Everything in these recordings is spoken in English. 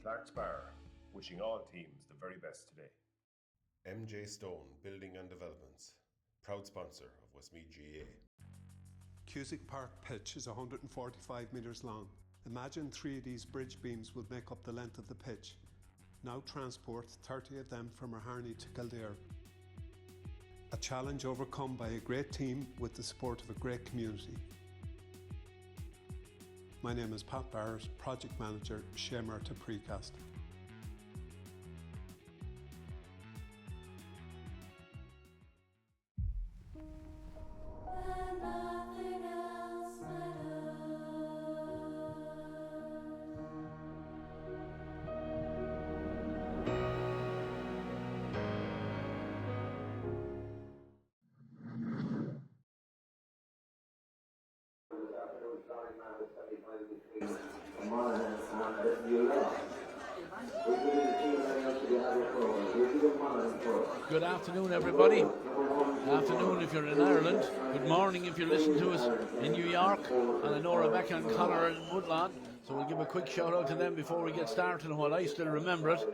Clark's Bar, wishing all teams the very best today. MJ Stone Building and Developments, proud sponsor of Westmeath GA. Cusack Park pitch is 145 metres long. Imagine 3 of these bridge beams would make up the length of the pitch. Now transport 30 of them from Harney to Kildare. A challenge overcome by a great team with the support of a great community. My name is Pat Barrett, Project Manager, Shamer to Precast. Good afternoon, everybody. Good afternoon if you're in Ireland. Good morning if you're listening to us in New York. And I know Rebecca and Conor are in Woodlawn, so we'll give a quick shout out to them before we get started and while I still remember it.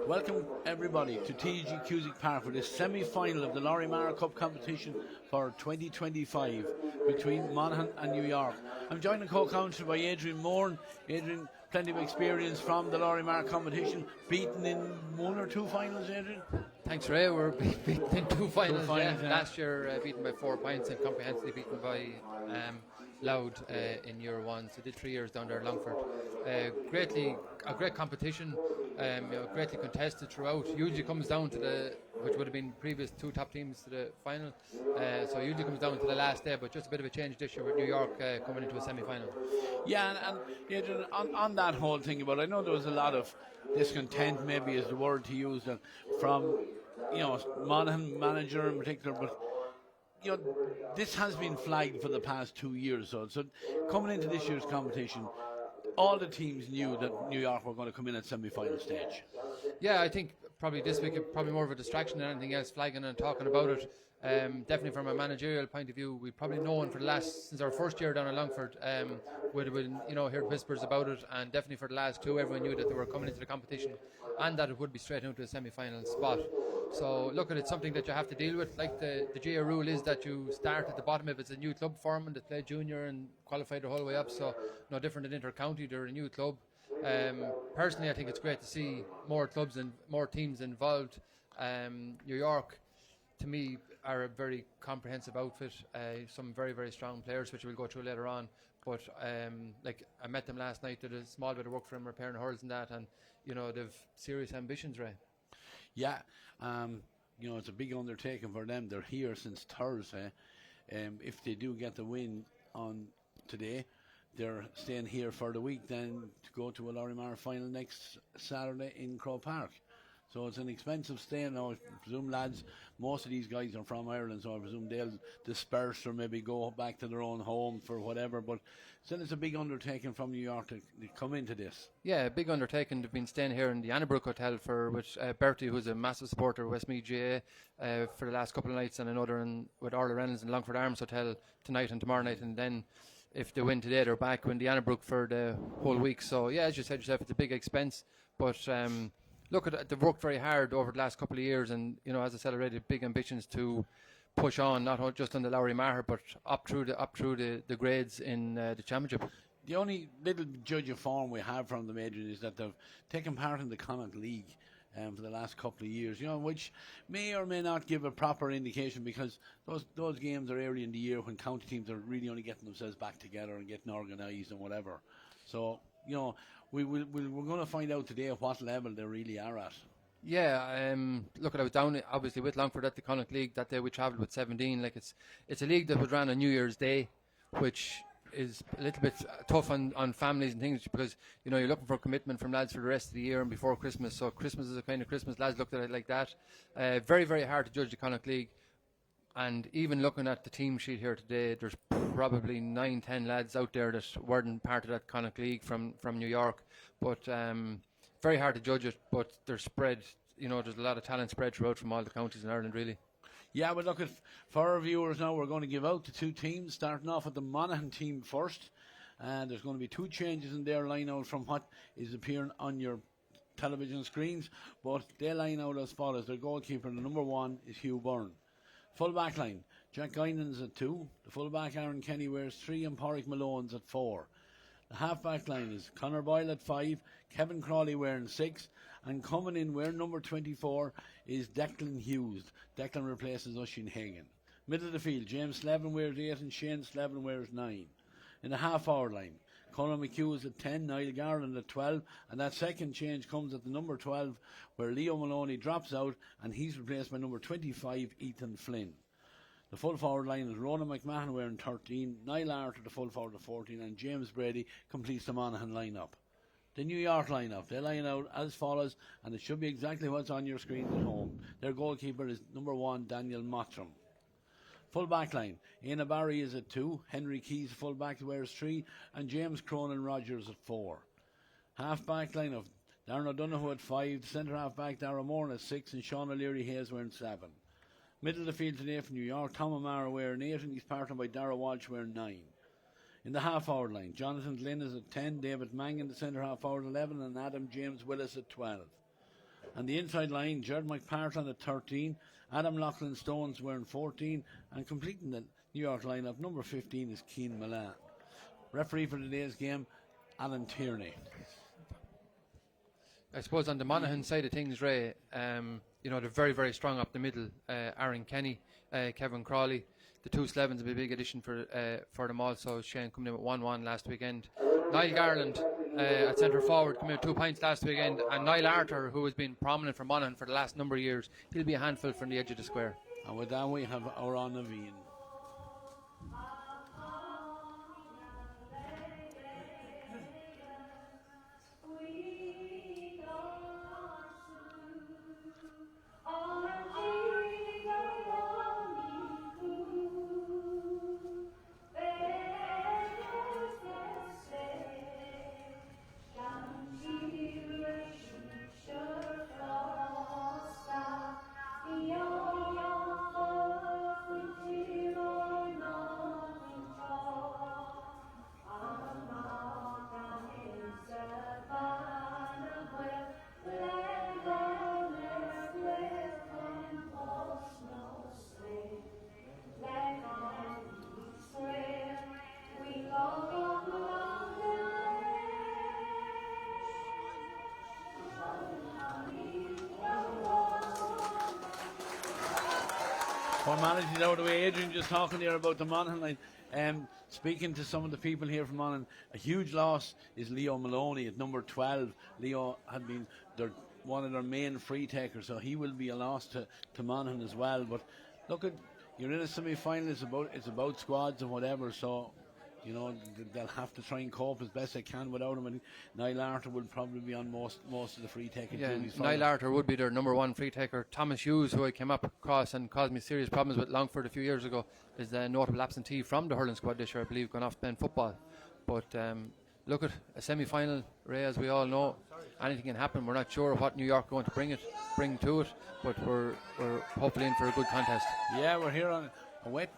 Welcome everybody to TEG Cusack Park for this semi-final of the Lory Meaghar Cup competition for 2025 between Monaghan and New York. I'm joined in co-counsel by Adrian Moore. Adrian, plenty of experience from the Lory Meaghar competition, beaten in 1 or 2 finals, Adrian? Thanks, Ray. We're beaten in 2 finals. Yeah. Last year beaten by 4 points and comprehensively beaten by Loud in year 1. So did 3 years down there at Longford. A great competition. Greatly contested throughout. Usually comes down to which would have been previous 2 top teams to the final. So usually comes down to the last day, but just a bit of a change this year with New York coming into a semi-final. Yeah, and Adrian, on that whole thing about, I know there was a lot of discontent, maybe is the word to use, from Monaghan manager in particular, but this has been flagged for the past 2 years. So coming into this year's competition, all the teams knew that New York were going to come in at semi-final stage. Yeah, I think probably this week probably more of a distraction than anything else, flagging and talking about it. Definitely from a managerial point of view, we've probably known since our first year down in Longford, we'd heard whispers about it, and definitely for the last 2, everyone knew that they were coming into the competition and that it would be straight into a semi-final spot. So look, it's something that you have to deal with. Like the GA rule is that you start at the bottom if it's a new club forming that play junior and qualify the whole way up. So no different than inter-county, they're a new club. Personally, I think it's great to see more clubs and more teams involved. New York, to me, are a very comprehensive outfit. Some very, very strong players, which we'll go through later on. But I met them last night. Did a small bit of work for them, repairing hurls and that, and they've serious ambitions, Ray. Yeah, it's a big undertaking for them. They're here since Thursday. If they do get the win on today, they're staying here for the week then to go to a Lory Meaghar final next Saturday in Croke Park. So it's an expensive stay now. I presume, lads, most of these guys are from Ireland, so I presume they'll disperse or maybe go back to their own home for whatever. But still, it's a big undertaking from New York to come into this. Yeah, a big undertaking. They've been staying here in the Annabrook Hotel with Bertie, who's a massive supporter of Westmeath GA, for the last couple of nights, and I know they're with Orla Reynolds in Longford Arms Hotel tonight and tomorrow night, and then if they win today, they're back in the Annabrook for the whole week. So yeah, as you said yourself, it's a big expense, but look, they've worked very hard over the last couple of years, and as I said already, big ambitions to push on, not just on the Lory Meaghar, but up through the grades in the championship. The only little judge of form we have from them, Adrian, is that they've taken part in the Connacht League for the last couple of years, which may or may not give a proper indication, because those games are early in the year when county teams are really only getting themselves back together and getting organised and whatever. So, we're going to find out today at what level they really are at. Yeah, look, I was down obviously with Longford at the Connacht League that day. We travelled with 17. It's a league that was ran on New Year's Day, which is a little bit tough on families and things, because you're looking for commitment from lads for the rest of the year and before Christmas. So Christmas is a kind of Christmas. Lads looked at it like that. Very, very hard to judge the Connacht League. And even looking at the team sheet here today, there's probably 9-10 lads out there that weren't part of that Connacht League from New York. But very hard to judge it, but they're spread. There's a lot of talent spread throughout from all the counties in Ireland, really. Yeah, but look, for our viewers now, we're going to give out the 2 teams, starting off with the Monaghan team first. And there's going to be 2 changes in their line-out from what is appearing on your television screens, but they line out as follows. Their goalkeeper, the number 1, is Hugh Byrne. Full back line, Jack Guinan's at 2. The full back, Aaron Kenny, wears 3, and Porrick Malone's at 4. The half back line is Conor Boyle at 5, Kevin Crawley wearing 6, and coming in wearing number 24 is Declan Hughes. Declan replaces Oisin Hagan. Middle of the field, James Slevin wears 8 and Shane Slevin wears 9. In the half-hour line, Conor McHugh is at 10, Niall Garland at 12, and that second change comes at the number 12 where Leo Maloney drops out and he's replaced by number 25, Ethan Flynn. The full forward line is Ronan McMahon wearing 13, Niall Arter the full forward at 14, and James Brady completes the Monaghan line-up. The New York line-up, they line out as follows, and it should be exactly what's on your screens at home. Their goalkeeper is number 1, Daniel Mottram. Full back line, Aina Barry is at 2, Henry Keys, full back, wears 3, and James Cronin Rogers at 4. Half back line of Darren O'Donoghue at 5, centre half back Darragh Moore at 6, and Sean O'Leary Hayes wearing 7. Middle of the field today from New York, Tom O'Mara wearing 8, and he's partnered by Darragh Walsh wearing 9. In the half hour line, Jonathan Glynn is at 10, David Mangan, the centre half forward, 11, and Adam James Willis at 12. And the inside line, Jared McPartlin at 13, Adam Loughlin Stones wearing 14, and completing the New York lineup, number 15 is Keane Milan. Referee for today's game, Alan Tierney. I suppose on the Monaghan side of things, Ray, they're very, very strong up the middle. Aaron Kenny, Kevin Crawley, the 2 Slevins will be a big addition for them also. Shane coming in with 1-1 last weekend. Niall Garland at centre forward coming in with 2 points last weekend, and Niall Arter, who has been prominent for Monaghan for the last number of years, he'll be a handful from the edge of the square. And with that we have Oran Naveen. Formalities out of the way. Adrian just talking there about the Monaghan line. Speaking to some of the people here from Monaghan, a huge loss is Leo Maloney at number 12. Leo had been one of their main free takers, so he will be a loss to Monaghan as well. But look, you're in a semi-final. It's about squads and whatever. So they'll have to try and cope as best they can without him. And Niall Arter will probably be on most of the free taking duties. Niall Arter would be their number 1 free taker. Thomas Hughes, who I came up across and caused me serious problems with Longford a few years ago, is a notable absentee from the hurling squad this year, I believe, gone off playing football. But look at a semi-final, Ray, as we all know, anything can happen. We're not sure what New York are going to bring to it, but we're hopefully in for a good contest. Yeah, we're here on a wet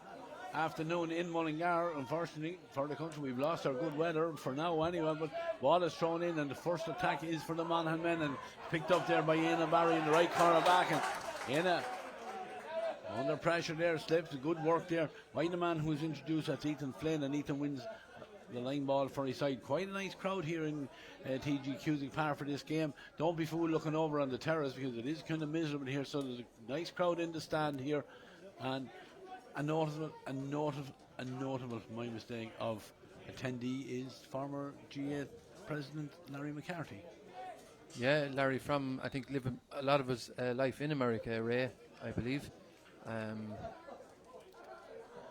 afternoon in Mullingar. Unfortunately for the country, we've lost our good weather for now anyway, but ball is thrown in and the first attack is for the Monaghan men, and picked up there by Aina Barry in the right corner back, and Aina under pressure there, slips. Good work there by the man who was introduced, that's Ethan Flynn, and Ethan wins the line ball for his side. Quite a nice crowd here in TEG Cusack Park for this game. Don't be fooled looking over on the terrace, because it is kind of miserable here, so there's a nice crowd in the stand here, and a notable, my mistake, of attendee is former GA President Larry McCarthy. Yeah, Larry from, I think, lived a lot of his life in America, Ray, I believe.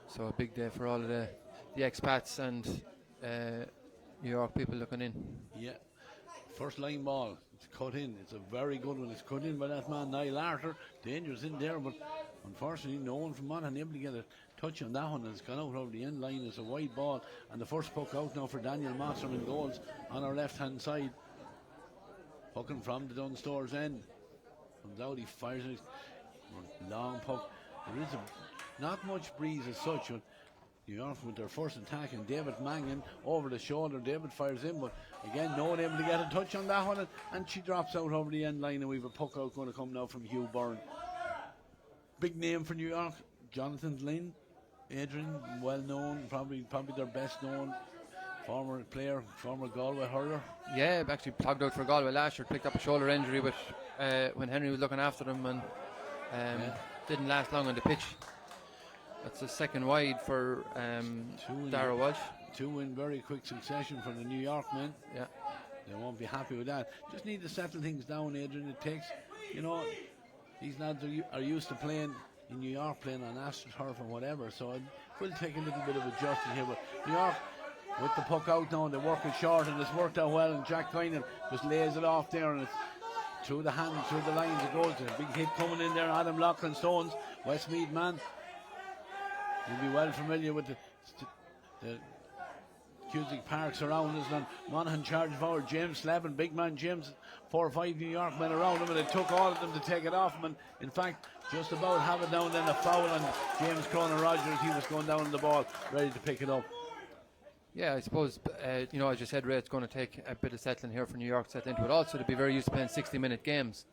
So a big day for all of the expats and New York people looking in. Yeah, first line ball, it's cut in. It's a very good one. It's cut in by that man, Niall Arter. Dangerous in there, but unfortunately, no one from Monaghan able to get a touch on that one. It's gone out over the end line. It's a wide ball, and the first puck out now for Daniel Mottram in goals on our left-hand side. Pucking from the Dunstores end. Comes out, he fires it. Long puck. There is not much breeze as such, but New York with their first attack, and David Mangan over the shoulder. David fires in, but again, no one able to get a touch on that one, and she drops out over the end line, and we have a puck out going to come now from Hugh Byrne. Big name for New York, Jonathan Lynn, Adrian, well known, probably their best known former player, former Galway hurler. Yeah, actually plugged out for Galway last year, picked up a shoulder injury with when Henry was looking after them, and didn't last long on the pitch. That's the second wide for Dara Walsh. Two in very quick succession for the New York men. Yeah. They won't be happy with that. Just need to settle things down, Adrian. It takes, these lads are used to playing in New York, playing on AstroTurf or whatever, so it will take a little bit of adjusting here. But New York, with the puck out now, and they're working short, and it's worked out well, and Jack Kynan just lays it off there, and it's through the hand, through the lines, it goes. A big hit coming in there, Adam Loughlin Stones, Westmeath man. You'll be well familiar with the Cusack Park surround us, and Monaghan charged forward. James Slevin, big man James, 4 or 5 New York men around him, and it took all of them to take it off him, and in fact just about have it down, then a foul on James Cronin Rogers. He was going down on the ball ready to pick it up. Yeah, I suppose, as you said, Ray, it's going to take a bit of settling here for New York to settle into it. Also, to be very used to playing 60-minute games,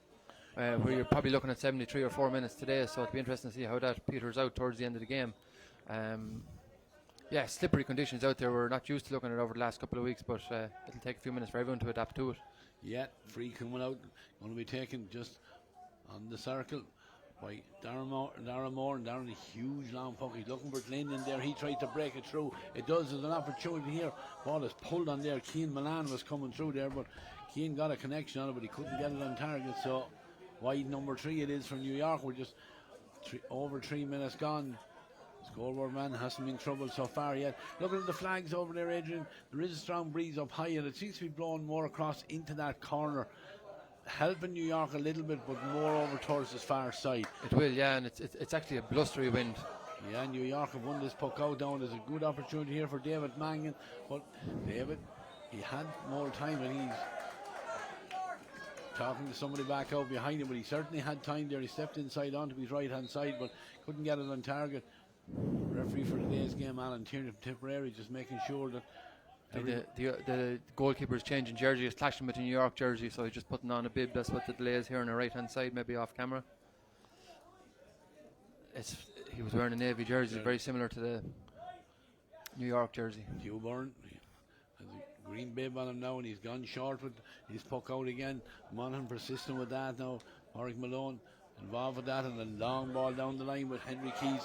where you're probably looking at 73 or 4 minutes today, so it'll be interesting to see how that peters out towards the end of the game. Slippery conditions out there. We're not used to looking at it over the last couple of weeks, but it'll take a few minutes for everyone to adapt to it. Yeah, free coming out, going to be taken just on the circle by Darren Moore, and Darren, a huge long puck. He's looking for Glenn in there. He tried to break it through. It does. There's an opportunity here. Ball is pulled on there. Cian Milan was coming through there, but Cian got a connection on it, but he couldn't get it on target. So wide number 3 it is for New York. We're just over 3 minutes gone. Scoreboard man hasn't been in trouble so far yet. Looking at the flags over there, Adrian, there is a strong breeze up high, and it seems to be blowing more across into that corner, helping New York a little bit, but more over towards the far side. It will, yeah, and it's actually a blustery wind. Yeah, New York have won this puck out down. There's a good opportunity here for David Mangan, but David, he had more time, and he's talking to somebody back out behind him, but he certainly had time there. He stepped inside onto his right hand side, but couldn't get it on target. Referee for today's game, Alan Tierney from Tipperary, just making sure that the goalkeeper's changing jersey is clashing with the New York jersey, so he's just putting on a bib. That's what the delay is here on the right hand side, maybe off camera. He was wearing a navy jersey, very similar to the New York jersey. Hugh Byrne has a green bib on him now, and he's gone short with his puck out again. Monaghan persisting with that now. Warwick Malone involved with that, and a long ball down the line with Henry Keys.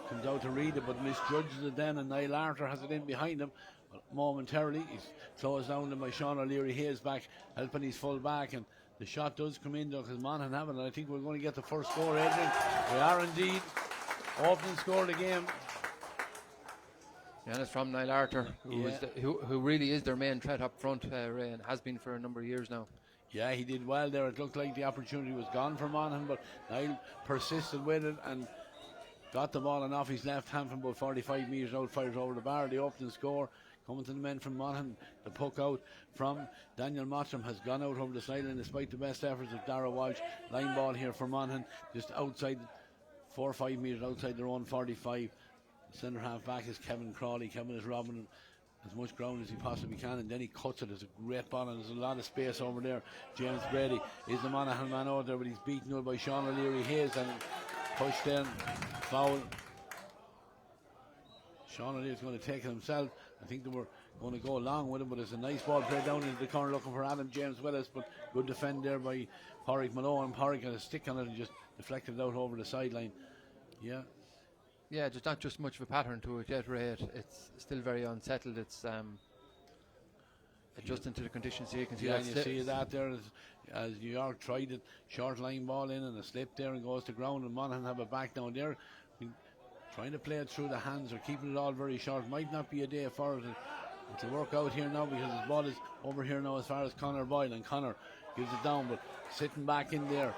Comes out to read it, but misjudges it then, and Niall Arthur has it in behind him. But momentarily, he's closed down by Sean O'Leary Hayes back, helping his full back, and the shot does come in though, because Monaghan have it, and I think we're going to get the first score, Adrian. We are indeed. Opening score of the game. Yeah, and it's from Niall Arthur, who really is their main threat up front, Ray, and has been for a number of years now. Yeah, he did well there. It looked like the opportunity was gone for Monaghan, but Niall persisted with it and got the ball and off his left hand from about 45 metres out, fired over the bar. The opening score coming to the men from Monaghan. The puck out from Daniel Mottram has gone out over the sideline despite the best efforts of Dara Walsh. Line ball here for Monaghan, just outside, 4 or 5 metres outside their own 45. The centre half back is Kevin Crawley. Kevin is robbing as much ground as he possibly can, and then he cuts it. There's a great ball, and there's a lot of space over there. James Brady is the Monaghan man over there, but he's beaten out by Sean O'Leary Hayes, and pushed in, foul. Sean O'Leary's going to take it himself. I think they were going to go along with him, but it's a nice ball played down into the corner looking for Adam James Willis, but good defend there by Porrick Malone. Porrick had a stick on it and just deflected it out over the sideline. Yeah, there's not just much of a pattern to it yet, Ray. It's still very unsettled. It's adjusting to the conditions here. You can see that. You see that there as New York tried it, short line ball in and a slip there and goes to ground, and Monaghan have it back down there. Trying to play it through the hands or keeping it all very short. Might not be a day for it to work out here now, because his ball is over here now as far as Conor Boyle, and Conor gives it down, but sitting back in there,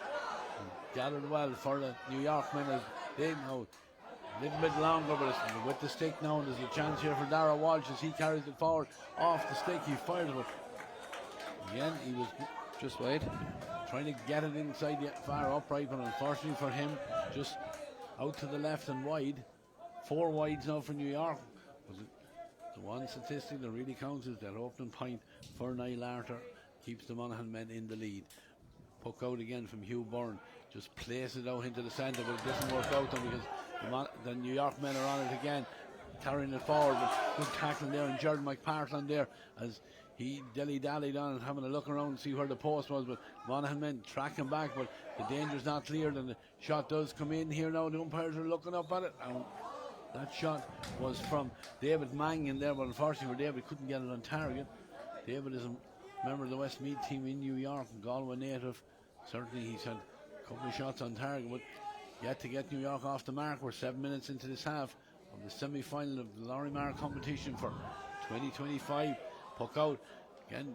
gathered well for the New York men as they know. A little bit longer, but it's with the stick now, and there's a chance here for Dara Walsh as he carries it forward off the stick. He fires it. Again, he was just wide, trying to get it inside the far upright, but unfortunately for him, just out to the left and wide 4 wides now for New York. But the one statistic that really counts is that opening point for Niall Arthur keeps the Monaghan men in the lead. Puck out again from Hugh Byrne. Just place it out into the centre, but it doesn't work out because the New York men are on it again, carrying it forward. But good tackling there, and Jordan McPartland there as he dilly-dallied on and having a look around to see where the post was. But Monaghan men tracking back, but the danger's not cleared, and the shot does come in here now. The umpires are looking up at it. And that shot was from David Mangan there, but unfortunately for David, couldn't get it on target. David is a member of the Westmeath team in New York, Galway native. Certainly he's had a couple of shots on target, but yet to get New York off the mark. We're 7 minutes into this half of the semi-final of the Lory competition for 2025. Puck out again,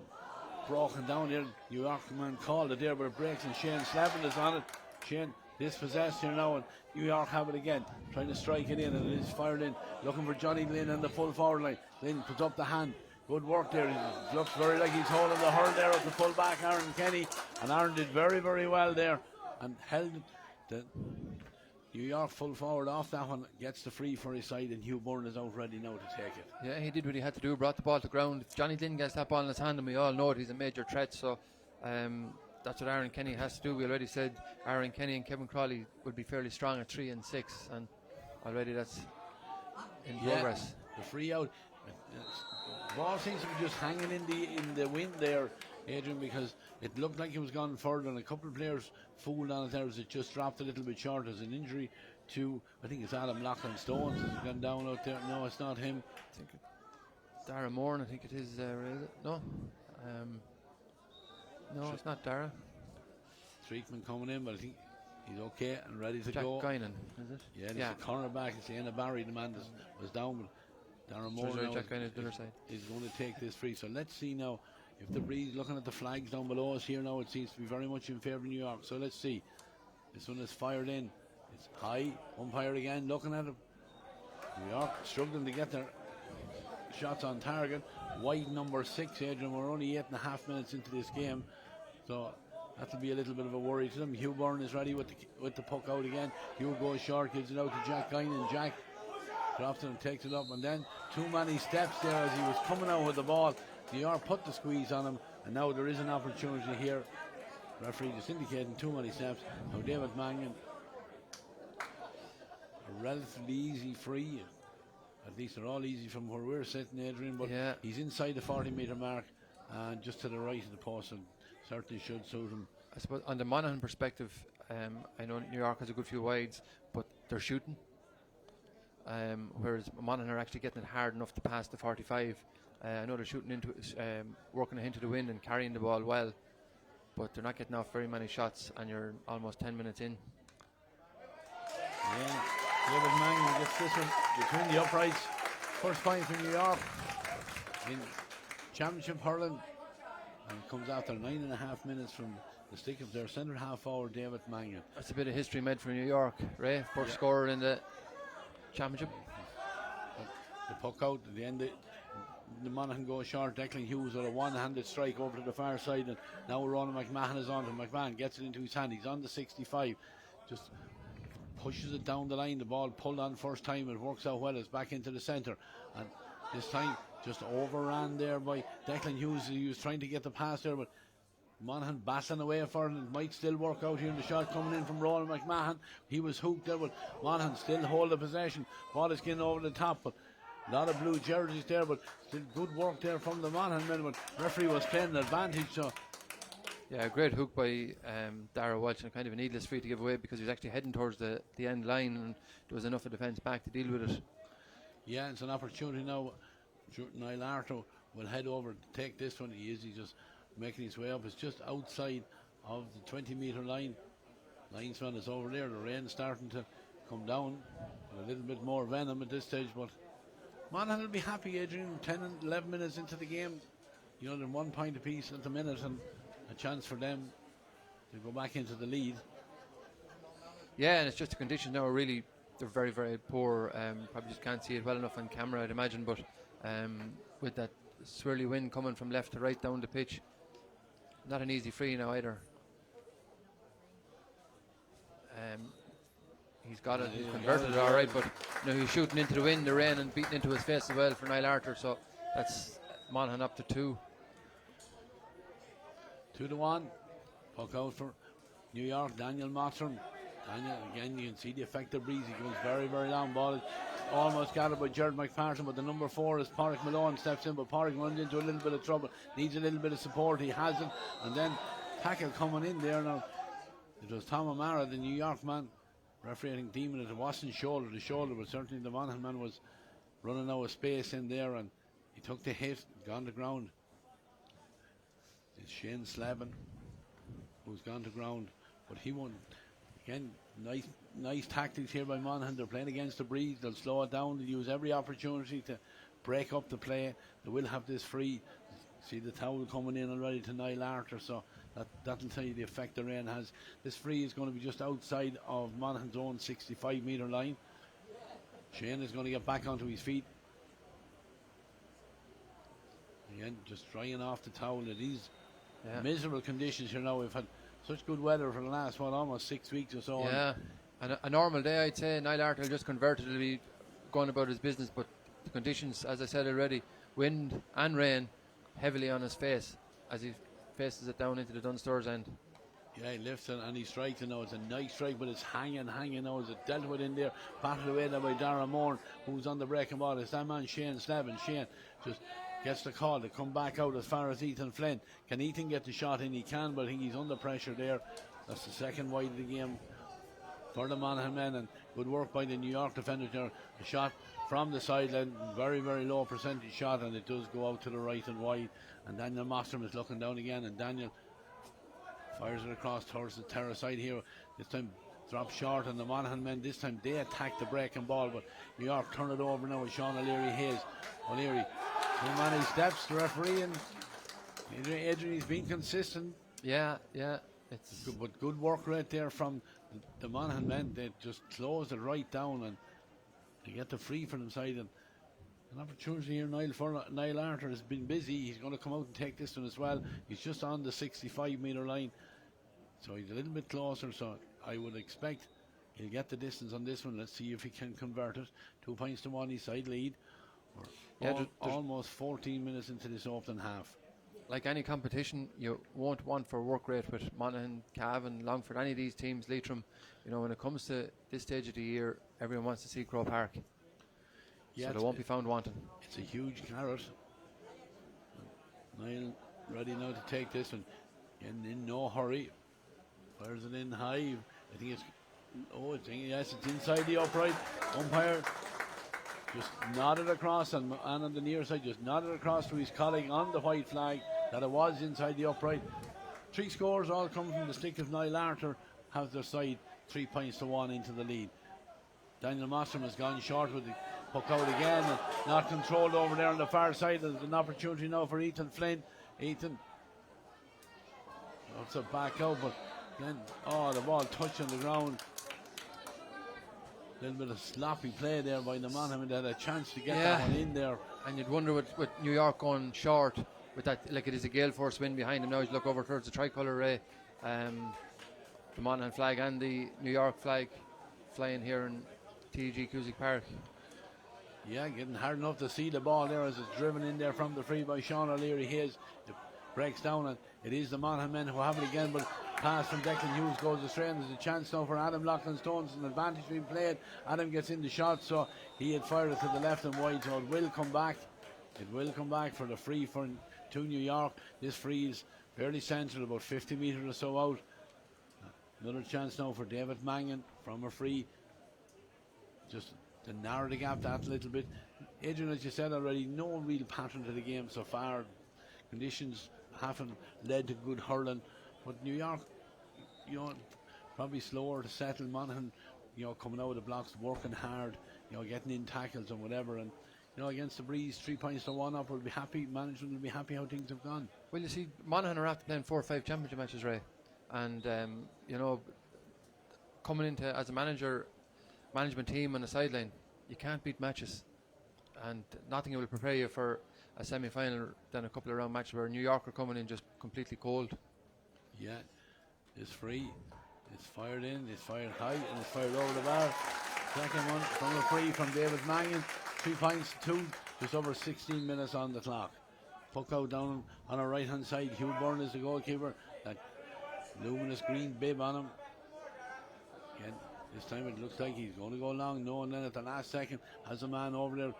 broken down there. New York man called it there, but it breaks, and Shane Slavin is on it. Shane dispossessed here now, and New York have it again, trying to strike it in, and it is fired in, looking for Johnny Glynn on the full forward line. Glynn puts up the hand. Good work there. He looks very like he's holding the hurl there at the full back, Aaron Kenny, and Aaron did very, very well there and held the New York full forward off that one, gets the free for his side, and Hugh Byrne is out ready now to take it. Yeah, he did what he had to do, brought the ball to ground. If Johnny Glynn gets that ball in his hand, and we all know it, he's a major threat, so that's what Aaron Kenny has to do. We already said Aaron Kenny and Kevin Crawley would be fairly strong at 3 and 6, and already that's in progress. The free out. Ball seems to be just hanging in the wind there, Adrian, because it looked like it was gone further, and a couple of players fooled on it there as it just dropped a little bit short. As an injury to, I think it's Adam Lachlan Stones has gone down out there. No, it's not him. I think Dara Moore, I think it is. Is it? No, no, it's not Dara. Treatment coming in, but I think he's okay and ready to Jack go. Guinan, is it? Yeah, there's a cornerback. It's Ian Barry, the man that was down, but Darren Moore now Jack Guinan is the other side. Is going to take this free. So let's see now if the breeze, looking at the flags down below us here now, it seems to be very much in favour of New York. So let's see. This one is fired in. It's high. Umpire again looking at it. New York struggling to get their shots on target. Wide number 6, Adrian. We're only 8.5 minutes into this game, so that'll be a little bit of a worry to them. Hugh Byrne is ready with the puck out again. Hugh goes short, gives it out to Jack Guinan. Jack drops it and takes it up, and then too many steps there as he was coming out with the ball. New York put the squeeze on him, and now there is an opportunity here. Referee just indicating too many steps. Now David Mangan, a relatively easy free. At least they're all easy from where we're sitting, Adrian, but he's inside the 40-metre mark and just to the right of the post, and certainly should suit him. I suppose on the Monaghan perspective, I know New York has a good few wides, but they're shooting. Whereas Monaghan are actually getting it hard enough to pass the 45. I know they're shooting into it, working it into the wind and carrying the ball well, but they're not getting off very many shots, and you're almost 10 minutes in. Yeah, David Mangan gets this one between the uprights. First point for New York in championship hurling, and comes after 9.5 minutes from the stick of their centre half forward, David Mangan. That's a bit of history made for New York, Ray. First scorer in the championship. The puck out at the end. The Monaghan goes short. Declan Hughes with a one-handed strike over to the far side, and now Ronan McMahon is on to McMahon. Gets it into his hand. He's on the 65. Just pushes it down the line. The ball pulled on first time. It works out well. It's back into the centre, and this time just overran there by Declan Hughes. He was trying to get the pass there, but Monaghan battling away for it. It might still work out here in the shot coming in from Roland McMahon. He was hooked there, but Monaghan still hold the possession. Ball is getting over the top, but a lot of blue jerseys there, but still good work there from the Monaghan men. But referee was playing an advantage. So yeah, a great hook by Dara Welch, and kind of a needless free to give away because he was actually heading towards the end line, and there was enough of defence back to deal with it. Yeah, it's an opportunity now. Niall Arthur will head over to take this one. He's just making his way up. It's just outside of the 20-metre line. Linesman is over there. The rain's starting to come down. A little bit more venom at this stage, but Monaghan will be happy, Adrian. 10 and 11 minutes into the game. You know, they're 1 point apiece at the minute, and a chance for them to go back into the lead. Yeah, and it's just the conditions now are really, they're very, very poor. Probably just can't see it well enough on camera, I'd imagine, but with that swirly wind coming from left to right down the pitch, not an easy free now either. he's got it. He's converted it all right, but he's shooting into the wind, the rain, and beating into his face as well for Niall Arthur. So that's Monaghan up to 2. 2-1. Puck out for New York. Daniel Mottram. Daniel, again, you can see the effective breeze. He goes very, very long. Ball is almost gathered by Jared McPherson, but the number 4 is Pádraig Malone, steps in, but Pádraig runs into a little bit of trouble. Needs a little bit of support. He has it. And then tackle coming in there now. It was Tom O'Mara, the New York man. Referee, I think, deeming it wasn't shoulder to shoulder, but certainly the Monaghan man was running out of space in there, and he took the hit, gone to ground. It's Shane Slavin who's gone to ground, but he won. Again, nice tactics here by Monaghan. They're playing against the breeze. They'll slow it down. They'll use every opportunity to break up the play. They will have this free. See the towel coming in already to Niall Arthur, so that'll tell you the effect the rain has. This free is going to be just outside of Monaghan's own 65-metre line. Shane is going to get back onto his feet. Again, just drying off the towel. It is miserable conditions here now. We've had such good weather for the last, almost 6 weeks or so. Yeah, and a normal day, I'd say Niall Arthur just converted to be going about his business, but the conditions, as I said already, wind and rain heavily on his face as he faces it down into the Dunstores end. Yeah, he lifts it and he strikes it now. It's a nice strike, but it's hanging now. As it dealt with in there, battled away there by Dara Moore, who's on the breaking ball. It's that man Shane Slavin. Shane just gets the call to come back out as far as Ethan Flynn. Can Ethan get the shot in? He can, but I think he's under pressure there. That's the second wide of the game for the Monaghan men, and good work by the New York defenders there. A shot from the sideline, very, very low percentage shot, and it does go out to the right and wide. And Daniel Mostrom is looking down again, and Daniel fires it across towards the terrace side here. This time drops short, and the Monaghan men this time they attack the breaking ball, but New York turn it over now with Sean O'Leary Hayes. O'Leary, too many steps, the referee, and Adrian, he's been consistent. Yeah, it's good, but good work right there from the Monaghan men. They just closed it right down, and they get the free for them side. And an opportunity here, Niall Arthur has been busy. He's going to come out and take this one as well. He's just on the 65-metre line, so he's a little bit closer. So I would expect he'll get the distance on this one. Let's see if he can convert it. 2 points to 1 each side lead. We're almost 14 minutes into this opening half. Like any competition, you won't want for work rate with Monaghan, Cavan, Longford, any of these teams, Leitrim. When it comes to this stage of the year, everyone wants to see Crow Park. Yeah, so they won't be found wanting. It's a huge carrot. Niall ready now to take this one. And in no hurry. Fires it in high. I think it's inside the upright. Umpire just nodded across, and on the near side just nodded across to his colleague on the white flag that it was inside the upright. 3 scores all come from the stick of Niall Arthur, has their side 3 points to 1 into the lead. Daniel Mostrom has gone short with the puck out again, and not controlled over there on the far side. There's an opportunity now for Ethan Flynn. Ethan wants it back out, but again, the ball touching the ground. A little bit of sloppy play there by the Monaghan. They had a chance to get that one in there. And you'd wonder with New York going short with that, like it is a gale force wind behind him now. You look over towards the tricolour array, the Monaghan flag and the New York flag flying here in TEG Cusack Park. Yeah, getting hard enough to see the ball there as it's driven in there from the free by Sean O'Leary Hayes. It breaks down, and it is the Monaghan men who have it again, but pass from Declan Hughes goes astray, and there's a chance now for Adam Loughlin-Stones. An advantage being played. Adam gets in the shot, so he had fired it to the left and wide, so it will come back. It will come back for the free to New York. This free is fairly central, about 50 metres or so out. Another chance now for David Mangan from a free. Just to narrow the gap that little bit. Adrian, as you said already, no real pattern to the game so far. Conditions haven't led to good hurling, but New York, probably slower to settle. Monaghan, coming out of the blocks, working hard, getting in tackles and whatever, and against the breeze, 3 points to 1 up. We'll be happy. Management will be happy how things have gone. Well, you see, Monaghan are after playing 4 or 5 championship matches, Ray, and coming into as a management team on the sideline, you can't beat matches, and nothing will prepare you for a semi-final than a couple of round matches where New York are coming in just completely cold. Yeah, it's free. It's fired in, it's fired high, and it's fired over the bar. Second one from a free from David Mangan. 3 points to 2, just over 16 minutes on the clock. Puck out down on our right hand side. Hugh Byrne is the goalkeeper. That luminous green bib on him. Again, this time it looks like he's going to go long. No, and then at the last second has a man over there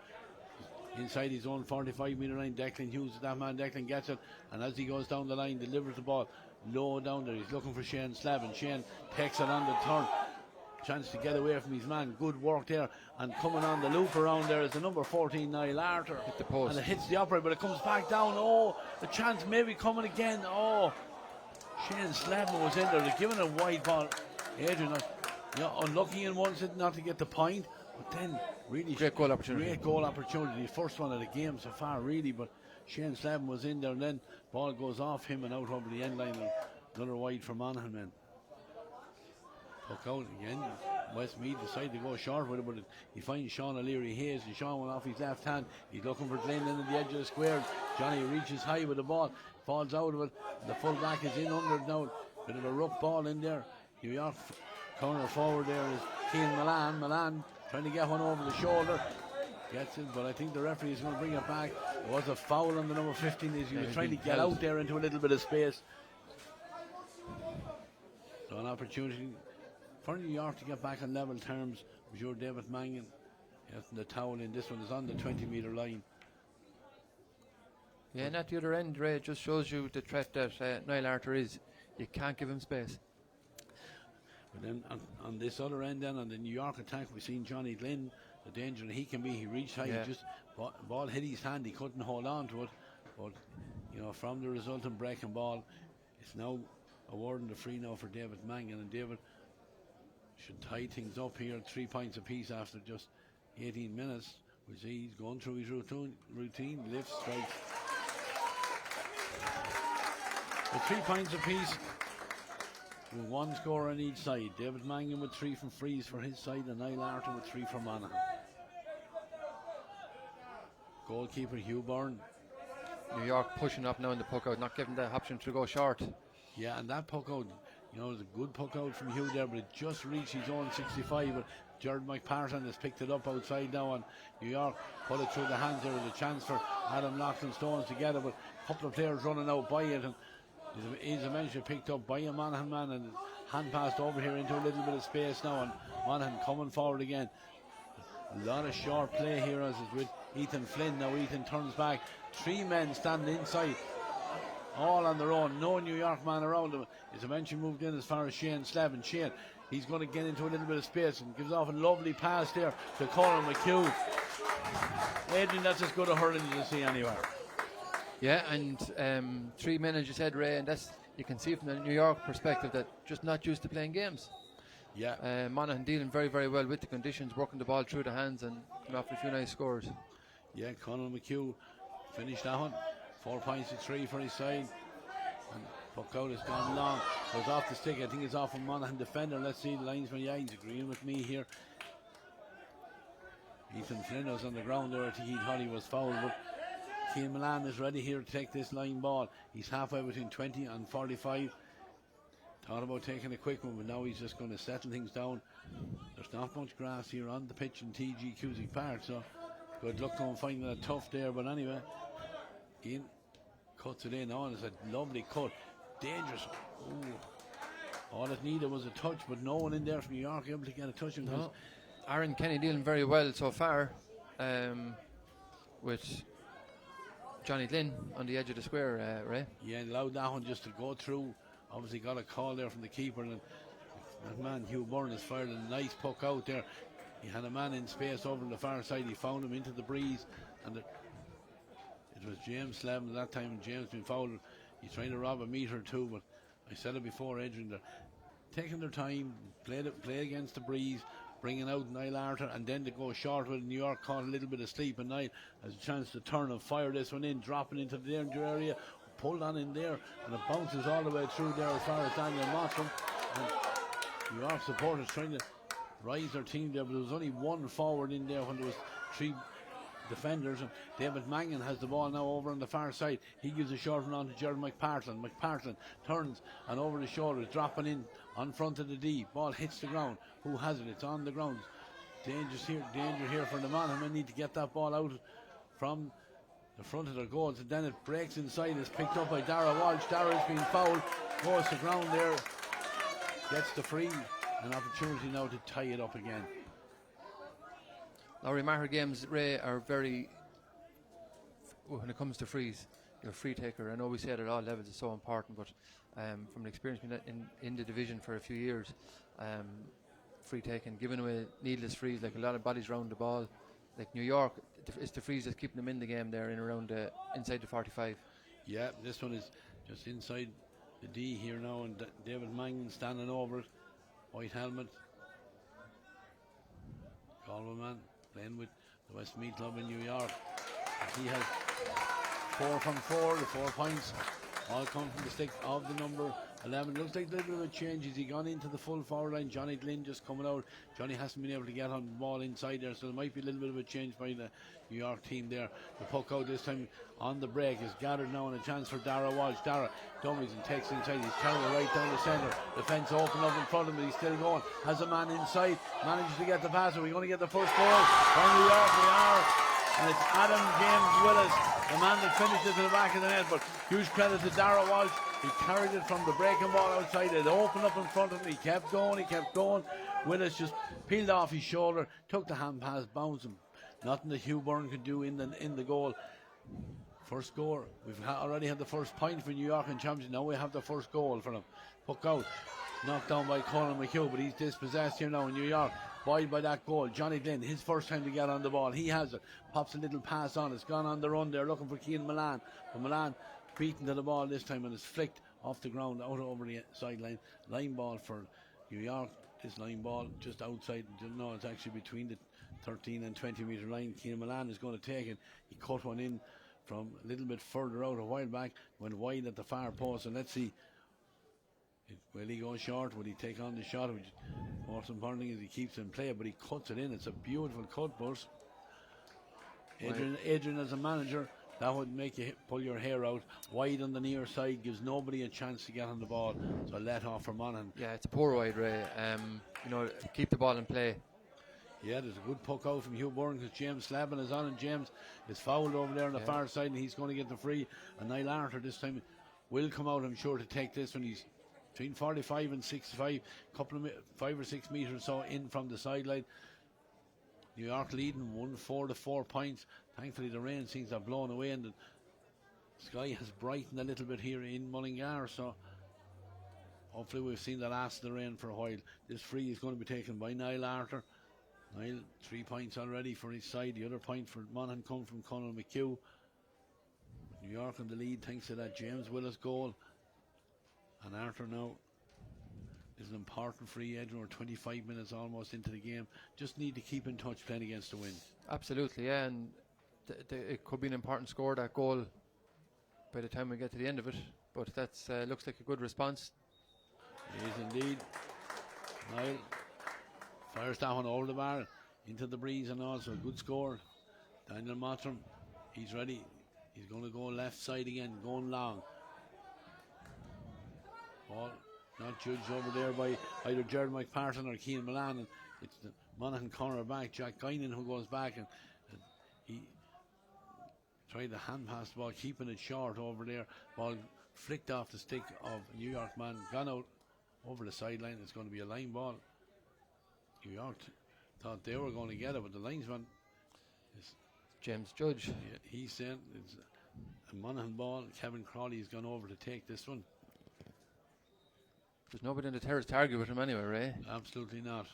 inside his own 45-metre line. Declan Hughes, that man Declan gets it, and as he goes down the line, delivers the ball low down there. He's looking for Shane Slavin. Shane takes it on the turn. Chance to get away from his man. Good work there. And coming on the loop around there is the number 14, Niall Arthur. Hit the post. And it hits the upright, but it comes back down. Oh, the chance maybe coming again. Oh, Shane Slavin was in there. They're giving a wide ball. Adrian, unlucky in one set not to get the point, but then really great goal opportunity. Great goal opportunity. First one of the game so far, really. But Shane Slavin was in there, and then ball goes off him and out over the end line. And another wide for Monaghan, man. Puck out again. Westmeath decided to go short with it, but he finds Sean O'Leary Hayes, and Sean went off his left hand. He's looking for Glenn in at the edge of the square. Johnny reaches high with the ball, falls out of it. The full back is in under it now. Bit of a rough ball in there. New York corner forward there is Keane Milan. Milan trying to get one over the shoulder. Gets it, but I think the referee is going to bring it back. There was a foul on the number 15 as he was trying to get out there into a little bit of space. So an opportunity for New York to get back on level terms was your David Mangan. Getting the towel in. This one is on the 20-metre line. Yeah, and at the other end, Ray, it just shows you the threat that Niall Arthur is. You can't give him space. But then on this other end, then on the New York attack, we've seen Johnny Glynn, the danger that he can be. He reached high, he just ball hit his hand, he couldn't hold on to it. But from the resultant breaking ball, it's now awarding the free now for David Mangan, and David should tie things up here. 3 points apiece after just 18 minutes. We see he's going through his routine, lifts, strikes. With 3 points apiece, with one score on each side. David Mangan with 3 from frees for his side, and Niall Arthur with 3 for Monaghan. Goalkeeper Hugh Byrne. New York pushing up now in the puck out, not giving the option to go short. Yeah, and that puck out, it was a good puck out from Hugh there, but it just reached his own 65. But Jared McParton has picked it up outside now, and New York put it through the hands there with a chance for Adam Loughlin Stones to get it, but a couple of players running out by it, and he's eventually picked up by a Monaghan man and hand passed over here into a little bit of space now, and Monaghan coming forward again. A lot of short play here as is with Ethan Flynn. Now Ethan turns back. 3 men standing inside, all on their own. No New York man around him. He's eventually moved in as far as Shane Slavin. Shane, he's going to get into a little bit of space and gives off a lovely pass there to Conor McHugh. Adrian, that's as good a hurling as you see anywhere. Yeah, and 3 men, as you said, Ray, and that's, you can see from the New York perspective that just not used to playing games. Yeah. Monaghan dealing very, very well with the conditions, working the ball through the hands and coming off a few nice scores. Yeah, Conor McHugh finished that one. 4 points to 3 for his side. And puck out has gone long. Goes off the stick. I think it's off a Monaghan defender. Let's see the linesman. Yeah, he's agreeing with me here. Ethan Flynn was on the ground there. I think he thought he was fouled, but Keane Milan is ready here to take this line ball. He's halfway between 20 and 45. Thought about taking a quick one, but now he's just going to settle things down. There's not much grass here on the pitch in TEG Cusack Park, so good luck to him finding it tough there. But anyway, Ian cuts it in now, and it's a lovely cut. Dangerous. Ooh. All it needed was a touch, but no one in there from New York able to get a touch. No. Aaron Kenny dealing very well so far, with Johnny Glynn on the edge of the square, Ray. Yeah, allowed that one just to go through. Obviously got a call there from the keeper, and that man Hugh Byrne has fired a nice puck out there. He had a man in space over on the far side. He found him into the breeze, and it was James Slavin at that time, and James been fouled. He's trying to rob a metre too, but I said it before, Adrian, they're taking their time, play against the breeze, bringing out Niall Arthur, and then to go short with New York caught a little bit of sleep, and Niall has a chance to turn and fire this one in, dropping into the danger area, pulled on in there, and it bounces all the way through there as far as Daniel Mottram. And New York supporters trying to rise their team there, but there was only one forward in there when there was 3 defenders. And David Mangan has the ball now over on the far side. He gives a short one on to Gerald McPartlin. McPartlin turns and over the shoulders, dropping in on front of the D. Ball hits the ground. Who has it? It's on the ground. Danger here for the Monaghan. They need to get that ball out from the front of their goals, and then it breaks inside. It's picked up by Dara Walsh. Dara is being fouled, goes to ground there, gets the free. An opportunity now to tie it up again. Lory, Meaghar games, Ray, are very, when it comes to frees, you're a free taker. I know we say it at all levels is so important, but from the experience in the division for a few years, free taking, giving away needless frees, like a lot of bodies round the ball. Like New York, it's the frees that's keeping them in the game there, in around inside the 45. Yeah, this one is just inside the D here now, and David Mangan standing over it. White helmet. Galway man playing with the Westmeath Club in New York. He has 4 from 4, the 4 points all come from the stick of the number 11. Looks like a little bit of a change. Has he gone into the full forward line? Johnny Glynn just coming out. Johnny hasn't been able to get on the ball inside there, so there might be a little bit of a change by the New York team there. The puck out this time on the break is gathered now, and a chance for Dara Walsh. Dara dummies and takes inside. He's carrying it right down the centre. The fence open up in front of him, but he's still going. Has a man inside. Manages to get the pass. Are we going to get the first goal from New York? We are. And it's Adam James Willis, the man that finished it to the back of the net. But huge credit to Dara Walsh. He carried it from the breaking ball outside. It opened up in front of him. He kept going. Willis just peeled off his shoulder, took the hand pass, bounced him. Nothing that Hugh Byrne could do in the goal. First score. We've already had the first point for New York in Championship. Now we have the first goal for them. Puck out. Knocked down by Colin McHugh, but he's dispossessed here now in New York. Buoyed by that goal. Johnny Glynn, his first time to get on the ball. He has it. Pops a little pass on. It's gone on the run there, looking for Cian Milan. But Milan beaten to the ball this time, and it's flicked off the ground out over the sideline. Line ball for New York. This line ball just outside. No, it's actually between the 13 and 20 metre line. Cian Milan is going to take it. He cut one in from a little bit further out a while back. Went wide at the far post, and let's see. Will he go short? Will he take on the shot? Most important thing is he keeps it in play, but he cuts it in. It's a beautiful cut, but Adrian as a manager, that would make you pull your hair out. Wide on the near side, gives nobody a chance to get on the ball. So let off for Monaghan. Yeah, it's a poor wide, Ray. Keep the ball in play. Yeah, there's a good puck out from Hugh Byrne because James Slavin is on, and James is fouled over there on the far side, and he's going to get the free. And Niall Arthur this time will come out, I'm sure, to take this one. He's between 45 and 65, couple of 5 or 6 metres or so in from the sideline. New York leading 1-4 to 4 points. Thankfully the rain seems to have blown away, and the sky has brightened a little bit here in Mullingar, so hopefully we've seen the last of the rain for a while. This free is going to be taken by Niall Arthur. Niall, 3 points already for his side. The other point for Monaghan come from Conor McHugh. New York in the lead thanks to that James Willis goal. And Arthur now is an important free edge. We're 25 minutes almost into the game. Just need to keep in touch playing against the wind. Absolutely, yeah. And it could be an important score, that goal, by the time we get to the end of it. But that's looks like a good response. It is indeed. Niall fires that one over the bar into the breeze, and also a good score. Daniel Mottram, he's ready. He's going to go left side again, going long. Ball not judged over there by either Gerald McPartlin or Cian Milan, and it's the Monaghan corner back, Jack Guinan, who goes back, and he tried the hand pass the ball, keeping it short over there. Ball flicked off the stick of New York man, gone out over the sideline. It's going to be a line ball. New York thought they were going to get it, but the linesman is James Judge. Yeah, he's saying it's a Monaghan ball. Kevin Crawley's gone over to take this one. There's nobody in the terrace to argue with him anyway, Ray. Absolutely not.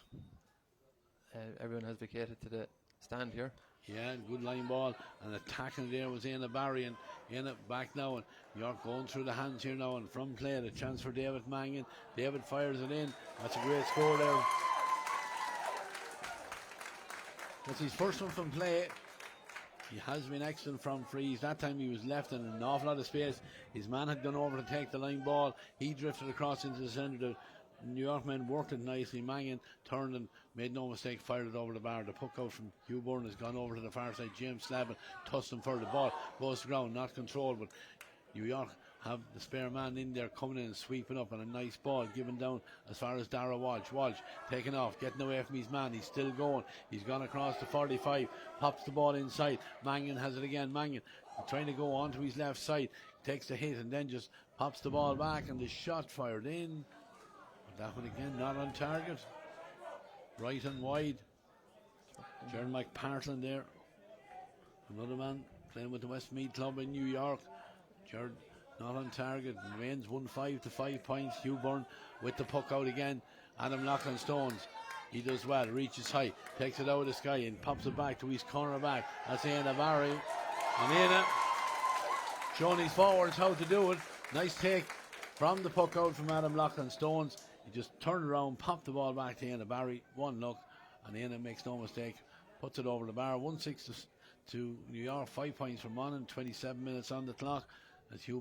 Everyone has vacated to the stand here. Yeah, good line ball, and attacking there was Ian Barry, and Ian back now, and York going through the hands here now, and from play the chance for David Mangan. David fires it in. That's a great score there. That's his first one from play. He has been excellent from frees. That time he was left in an awful lot of space. His man had gone over to take the line ball. He drifted across into the centre. New York men worked it nicely. Mangan turned and made no mistake, fired it over the bar. The puck out from Hugh Byrne has gone over to the far side. James Slavin tossed him for the ball. Goes to ground, not controlled, but New York have the spare man in there coming in and sweeping up, and a nice ball given down as far as Dara Walsh. Walsh taking off, getting away from his man. He's still going. He's gone across the 45, pops the ball inside. Mangan has it again. Mangan trying to go on to his left side, takes the hit and then just pops the ball back, and the shot fired in. But that one again not on target. Right and wide. Jared McPartland there. Another man playing with the Westmeath Club in New York. Jared not on target. Remains 1-5 to 5 points. Hugh Byrne with the puck out again. Adam Loughlin Stones. He does well. Reaches high. Takes it out of the sky and pops it back to his cornerback. That's Aina Barry. And Aina showing his forwards how to do it. Nice take from the puck out from Adam Loughlin Stones. He just turned around, popped the ball back to Aina Barry. One look. And Aina makes no mistake. Puts it over the bar. 1-6 to New York. 5 points for Monaghan. 27 minutes on the clock. As Hugh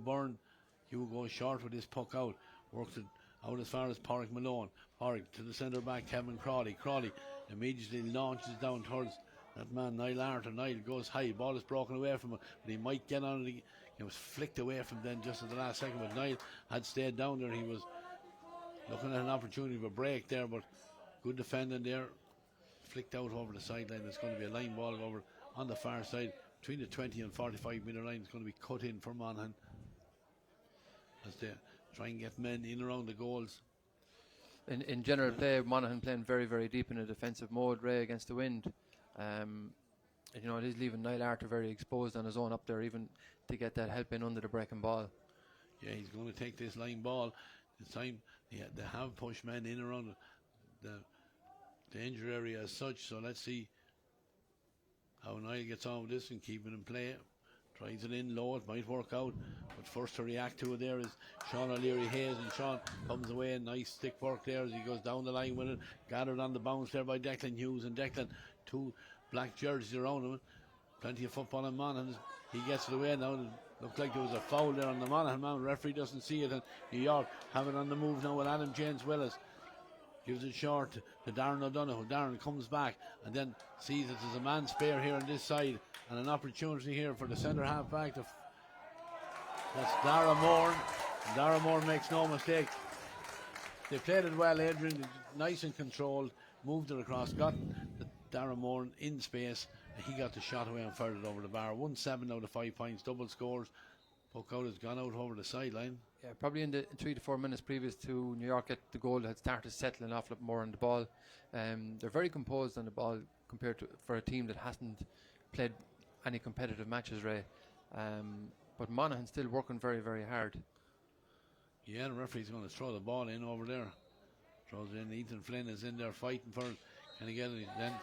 goes short with his puck out, works it out as far as Pádraig Malone. Pádraig to the centre back, Kevin Crawley. Crawley immediately launches down towards that man, Niall Arthur. Niall goes high, ball is broken away from him, but he might get on it. He was flicked away from them just at the last second, but Niall had stayed down there. He was looking at an opportunity for a break there, but good defending there. Flicked out over the sideline. It's going to be a line ball over on the far side. Between the 20 and 45 metre line, it's going to be cut in for Monaghan as they try and get men in around the goals. In general play, Monaghan playing very, very deep in a defensive mode, Ray, against the wind. You know, it is leaving Niall Arthur very exposed on his own up there, even to get that help in under the breaking ball. Yeah, he's going to take this line ball. This time they have pushed men in around the danger area as such, so let's see how Niall gets on with this and keep it in play. Tries it in low, it might work out, but first to react to it there is Sean O'Leary Hayes, and Sean comes away. Nice stick work there as he goes down the line with it, gathered on the bounce there by Declan Hughes, and Declan, two black jerseys around him, plenty of football in Monaghan. He gets it away now. It looked like there was a foul there on the Monaghan man. Referee doesn't see it, and New York have it on the move now with Adam James Willis. Gives it short to Darren O'Donoghue. Darren comes back and then sees that there's a man spare here on this side, and an opportunity here for the centre half back. That's Dara Moore. Dara Moore makes no mistake. They played it well, Adrian. Nice and controlled. Moved it across. Got Dara Moore in space. He got the shot away and fired it over the bar. 1-7 out of 5 points. Double scores. Puck out has gone out over the sideline. Yeah, probably in the 3 to 4 minutes previous to New York get the goal, had started settling off a little more on the ball. They're very composed on the ball compared to for a team that hasn't played any competitive matches, Ray. But Monaghan still working very, very hard. Yeah, the referee's going to throw the ball in over there. Throws it in. Ethan Flynn is in there fighting for it. Can he get it? Then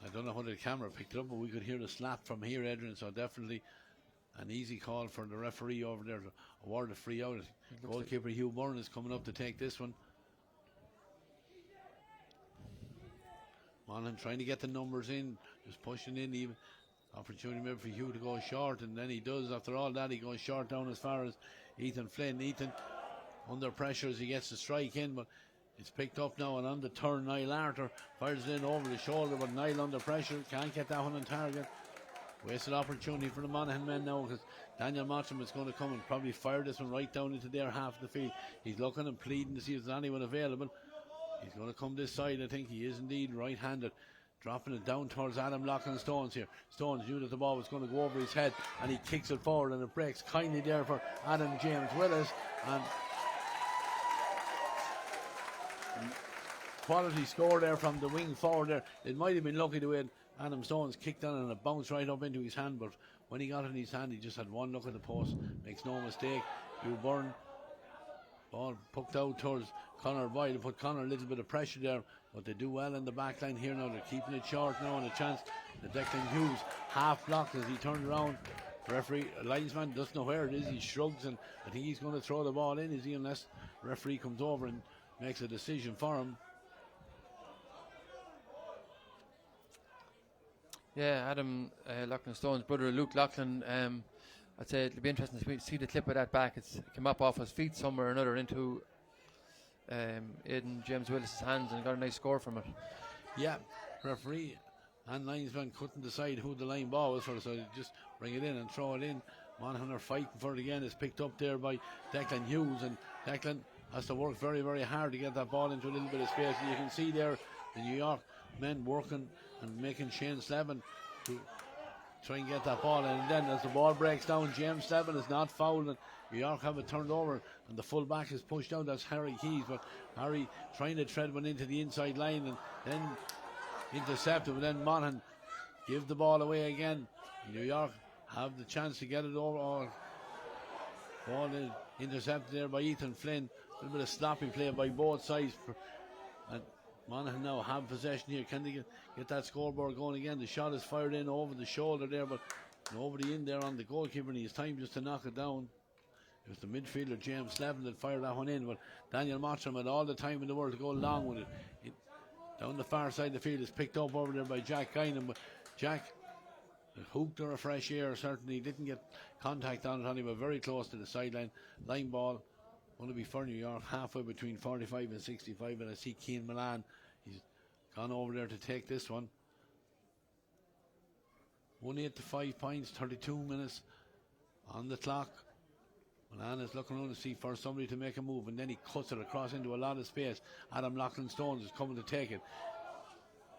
I don't know whether the camera picked it up, but we could hear the slap from here, Adrian. So definitely an easy call for the referee over there to award a free out. Goalkeeper Hugh Byrne is coming up to take this one. Monaghan trying to get the numbers in, just pushing in. Even opportunity maybe for Hugh to go short, and then he does. After all that, he goes short down as far as Ethan Flynn. Ethan under pressure as he gets the strike in, but it's picked up now, and on the turn Niall Arthur fires it in over the shoulder, but Niall under pressure can't get that one on target. Wasted opportunity for the Monaghan men now, because Daniel Mottram is going to come and probably fire this one right down into their half of the field. He's looking and pleading to see if there's anyone available. He's going to come this side. I think he is indeed right-handed. Dropping it down towards Adam Loughlin Stones here. Stones knew that the ball was going to go over his head, and he kicks it forward, and it breaks kindly there for Adam James Willis. And quality score there from the wing forward there. It might have been lucky the way Adam Stones kicked on and it bounced right up into his hand, but when he got it in his hand, he just had one look at the post. Makes no mistake. Hugh Byrne, ball poked out towards Conor Boyle to put Conor a little bit of pressure there, but they do well in the back line here now. They're keeping it short now, and a chance that Declan Hughes half blocked as he turned around. The referee, linesman, doesn't know where it is. He shrugs, and I think he's going to throw the ball in, is he, unless the referee comes over and makes a decision for him. Yeah, Adam Loughlin Stone's brother Luke Loughlin. I'd say it'll be interesting to see the clip of that back. It came up off his feet somewhere or another into in James Willis's hands and got a nice score from it. Yeah, referee and linesman couldn't decide who the line ball was for, so they just bring it in and throw it in. Monaghan are fighting for it again. It's picked up there by Declan Hughes, and Declan has to work very, very hard to get that ball into a little bit of space. And you can see there the New York men working and making Shane Slevin to try and get that ball in. And then as the ball breaks down, James Slevin is not fouled, and New York have it turned over, and the full back is pushed out. That's Harry Keys, but Harry trying to tread one into the inside line and then intercepted, but then Monaghan give the ball away again. New York have the chance to get it over, or ball is intercepted there by Ethan Flynn. A little bit of sloppy play by both sides, and Monaghan now have possession here. Can they get that scoreboard going again? The shot is fired in over the shoulder there, but nobody in there on the goalkeeper, and he has time just to knock it down. It was the midfielder James Slevin that fired that one in, but Daniel Mottram had all the time in the world to go along with it. Down the far side of the field is picked up over there by Jack Guinan, but Jack hooked or a fresh air, certainly didn't get contact on it, only but very close to the sideline. Line ball going to be for New York, halfway between 45 and 65, and I see Cian Milan, he's gone over there to take this one. 1-8 to 5 points, 32 minutes on the clock. Milan is looking around to see for somebody to make a move, and then he cuts it across into a lot of space. Adam Loughlin-Stones is coming to take it,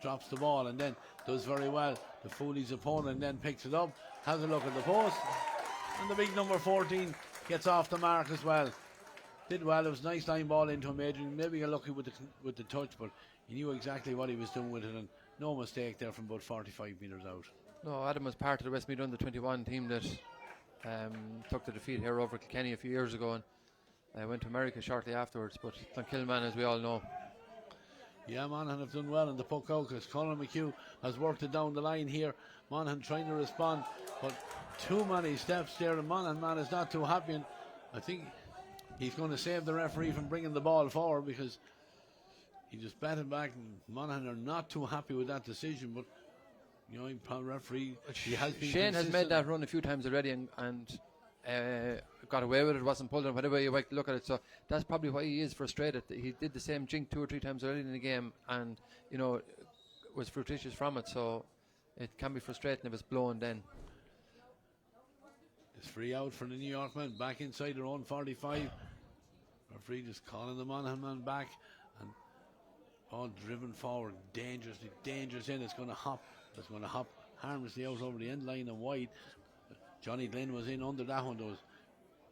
drops the ball, and then does very well to fool his opponent, and then picks it up, has a look at the post, and the big number 14 gets off the mark as well. Did well. It was a nice line ball into him, Adrian. Maybe got lucky with the touch, but he knew exactly what he was doing with it, and no mistake there from about 45 metres out. No, Adam was part of the Westmeath under 21 team that took the defeat here over Kilkenny a few years ago, and went to America shortly afterwards. But Clonkilman, as we all know. Yeah, Monaghan have done well in the puck out, because Colin McHugh has worked it down the line here. Monaghan trying to respond, but too many steps there, and Monaghan man is not too happy, and I think he's going to save the referee from bringing the ball forward, because he just batted back, and Monaghan are not too happy with that decision. But you know, probably referee, he has been Shane consistent. has made that run a few times already, and got away with it, wasn't pulled on, whatever you like to look at it. So that's probably why he is frustrated. He did the same jink 2 or 3 times already in the game, and you know, was fructitious from it. So it can be frustrating if it's blown then. It's free out for the New York men, back inside their own 45. Referee just calling the Monaghan man back, and all driven forward, dangerous in. It's going to hop harmlessly out over the end line and wide. Johnny Glenn was in under that one. Those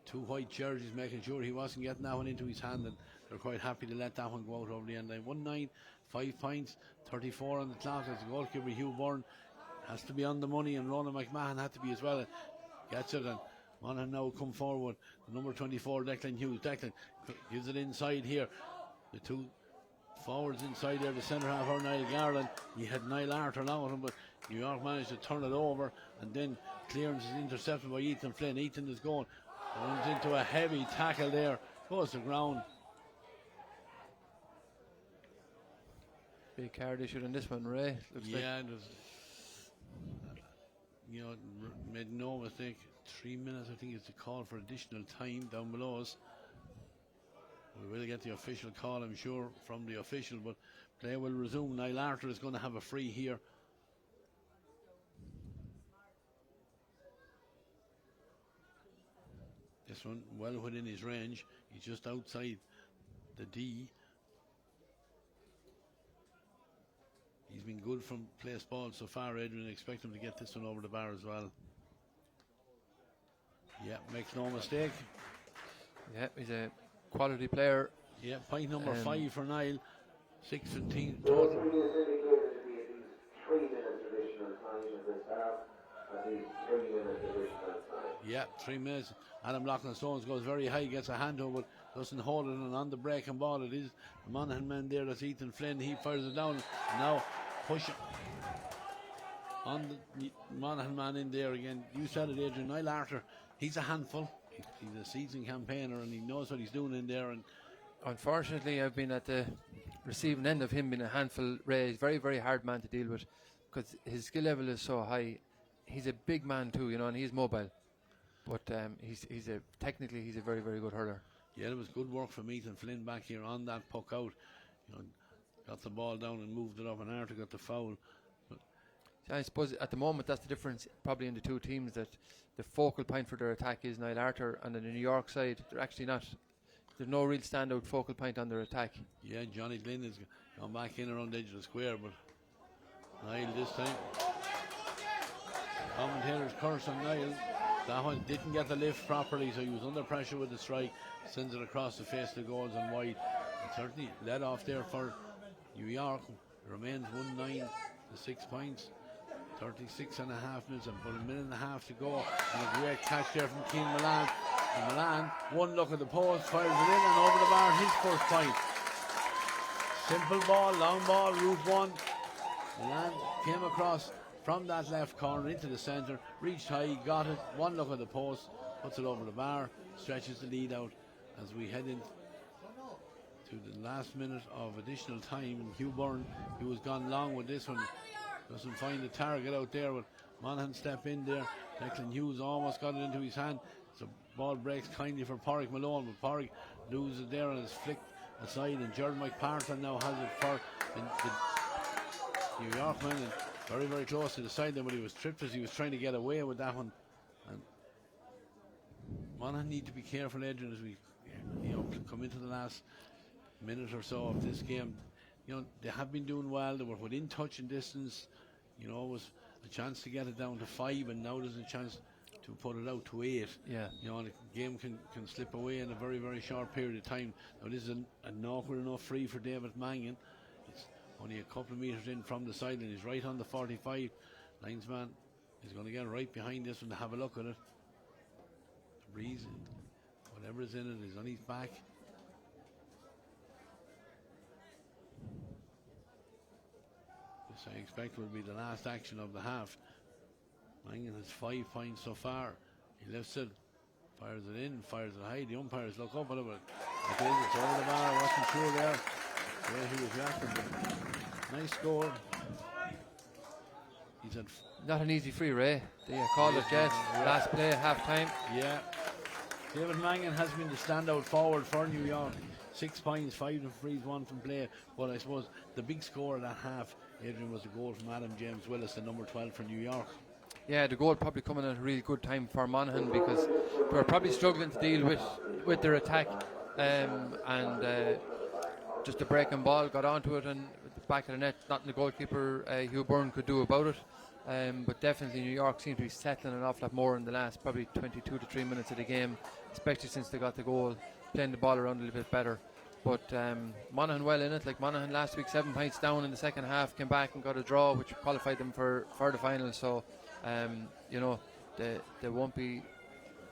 2 white jerseys, making sure he wasn't getting that one into his hand, and they're quite happy to let that one go out over the end line. 1-9, 5 points, 34 on the clock. As the goalkeeper Hugh Byrne has to be on the money, and Ronan McMahon had to be as well. Gets it, and Monaghan now come forward. The number 24, Declan Hughes. Declan gives it inside here. The 2 forwards inside there, the centre half, Niall Garland. He had Niall Arthur along with him, but New York managed to turn it over, and then clearance is intercepted by Ethan Flynn. Ethan is going, runs into a heavy tackle there, goes to ground. Big card issued in this one, Ray. Looks like. You know, made no mistake. 3 minutes, I think, is the call for additional time down below us. We will get the official call, I'm sure, from the official, but play will resume. Niall Arthur is going to have a free here. This one well within his range. He's just outside the D. He's been good from place ball so far, Adrian. Expect him to get this one over the bar as well. Yeah, makes no mistake. Yeah, he's a quality player. Yeah, point number 5 for Niall. 6-15 total. 3 minutes additional time in this half. I think 3 minutes additional time. Yeah, 3 minutes. Adam Loughlin-Stones goes very high, gets a hand over, doesn't hold it, and on the breaking ball it is the Monaghan man there. That's Ethan Flynn. He fires it down. Now push on the Monaghan man in there again. You said it, Adrian. Niall Arthur, he's a handful. He's a seasoned campaigner, and he knows what he's doing in there. And unfortunately, I've been at the receiving end of him being a handful. Ray, he's a very, very hard man to deal with, because his skill level is so high. He's a big man too, you know, and he's mobile. But technically he's a very, very good hurler. Yeah, it was good work from Ethan Flynn back here on that puck out. Got the ball down and moved it up, and Arthur got the foul. But I suppose at the moment that's the difference probably in the two teams, that the focal point for their attack is Niall Arthur, and on the New York side they're actually not. There's no real standout focal point on their attack. Yeah, Johnny Glynn has gone back in around the edge of the square, but Niall this time. Commentators curse on Niall. That one didn't get the lift properly, so he was under pressure with the strike. Sends it across the face of the goals and wide. And certainly led off there for New York. It remains 1-9 to 6 points. 36 and a half minutes, and about a minute and a half to go. And a great catch there from Keane Milan. And Milan, one look at the post, fires it in and over the bar, his first point. Simple ball, long ball, route one. Milan came across from that left corner into the centre, reached high, got it, one look at the post, puts it over the bar, stretches the lead out as we head into the last minute of additional time. And Hugh Byrne, who has gone long with this one, doesn't find the target out there, but Monaghan step in there. Declan Hughes almost got it into his hand. So ball breaks kindly for Porrick Malone, but Porrick loses it there and is flicked aside, and Gerald McPartlin now has it for the New York man, and very, very close to the side there, but he was tripped as he was trying to get away with that one. And Monaghan need to be careful, Adrian, as we come into the last minute or so of this game. They have been doing well. They were within touch and distance. It was a chance to get it down to 5, and now there's a chance to put it out to 8. Yeah. The game can slip away in a very, very short period of time. Now this is an awkward enough free for David Mangan. It's only a couple of metres in from the sideline. He's right on the 45. Linesman is going to get right behind this one to have a look at it. The breeze, whatever is in it, is on his back. This I expect will be the last action of the half. Mangan has 5 points so far. He lifts it, fires it in, fires it high. The umpires look up at it, but it's over the bar. I wasn't sure there where he was reacting, but nice score. He's had not an easy free, Ray. They call it Jets. Last play, half time. Yeah. David Mangan has been the standout forward for New York. 6 points, 5 from frees, 1 from play. But I suppose the big score of that half, Adrian, was a goal from Adam James Willis, the number 12 for New York. Yeah, the goal probably coming at a really good time for Monaghan, because they were probably struggling to deal with their attack, and just a breaking ball got onto it, and at the back of the net, nothing the goalkeeper Hugh Byrne could do about it. But definitely New York seemed to be settling an awful lot more in the last probably 22 to 3 minutes of the game, especially since they got the goal, playing the ball around a little bit better. But Monaghan well in it. Like Monaghan last week, 7 points down in the second half, came back and got a draw, which qualified them for the final. So they won't be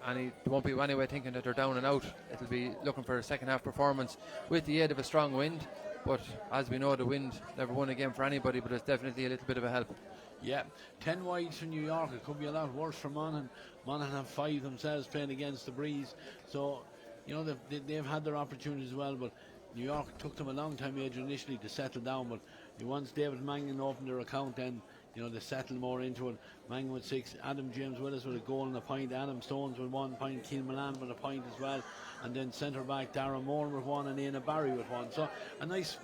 any way thinking that they're down and out. It'll be looking for a second half performance with the aid of a strong wind. But as we know, the wind never won a game for anybody, but it's definitely a little bit of a help. Yeah, 10 wides for New York. It could be a lot worse for Monaghan. Monaghan have 5 themselves playing against the breeze. So, they've had their opportunities as well, but New York took them a long time, Adrian, initially to settle down. But once David Mangan opened their account, then they settled more into it. Mangan with 6, Adam James Willis with a goal and a point, Adam Stones with 1 point, Keane Milan with a point as well, and then centre back Darren Moore with 1 and Ian Barry with 1. So a nice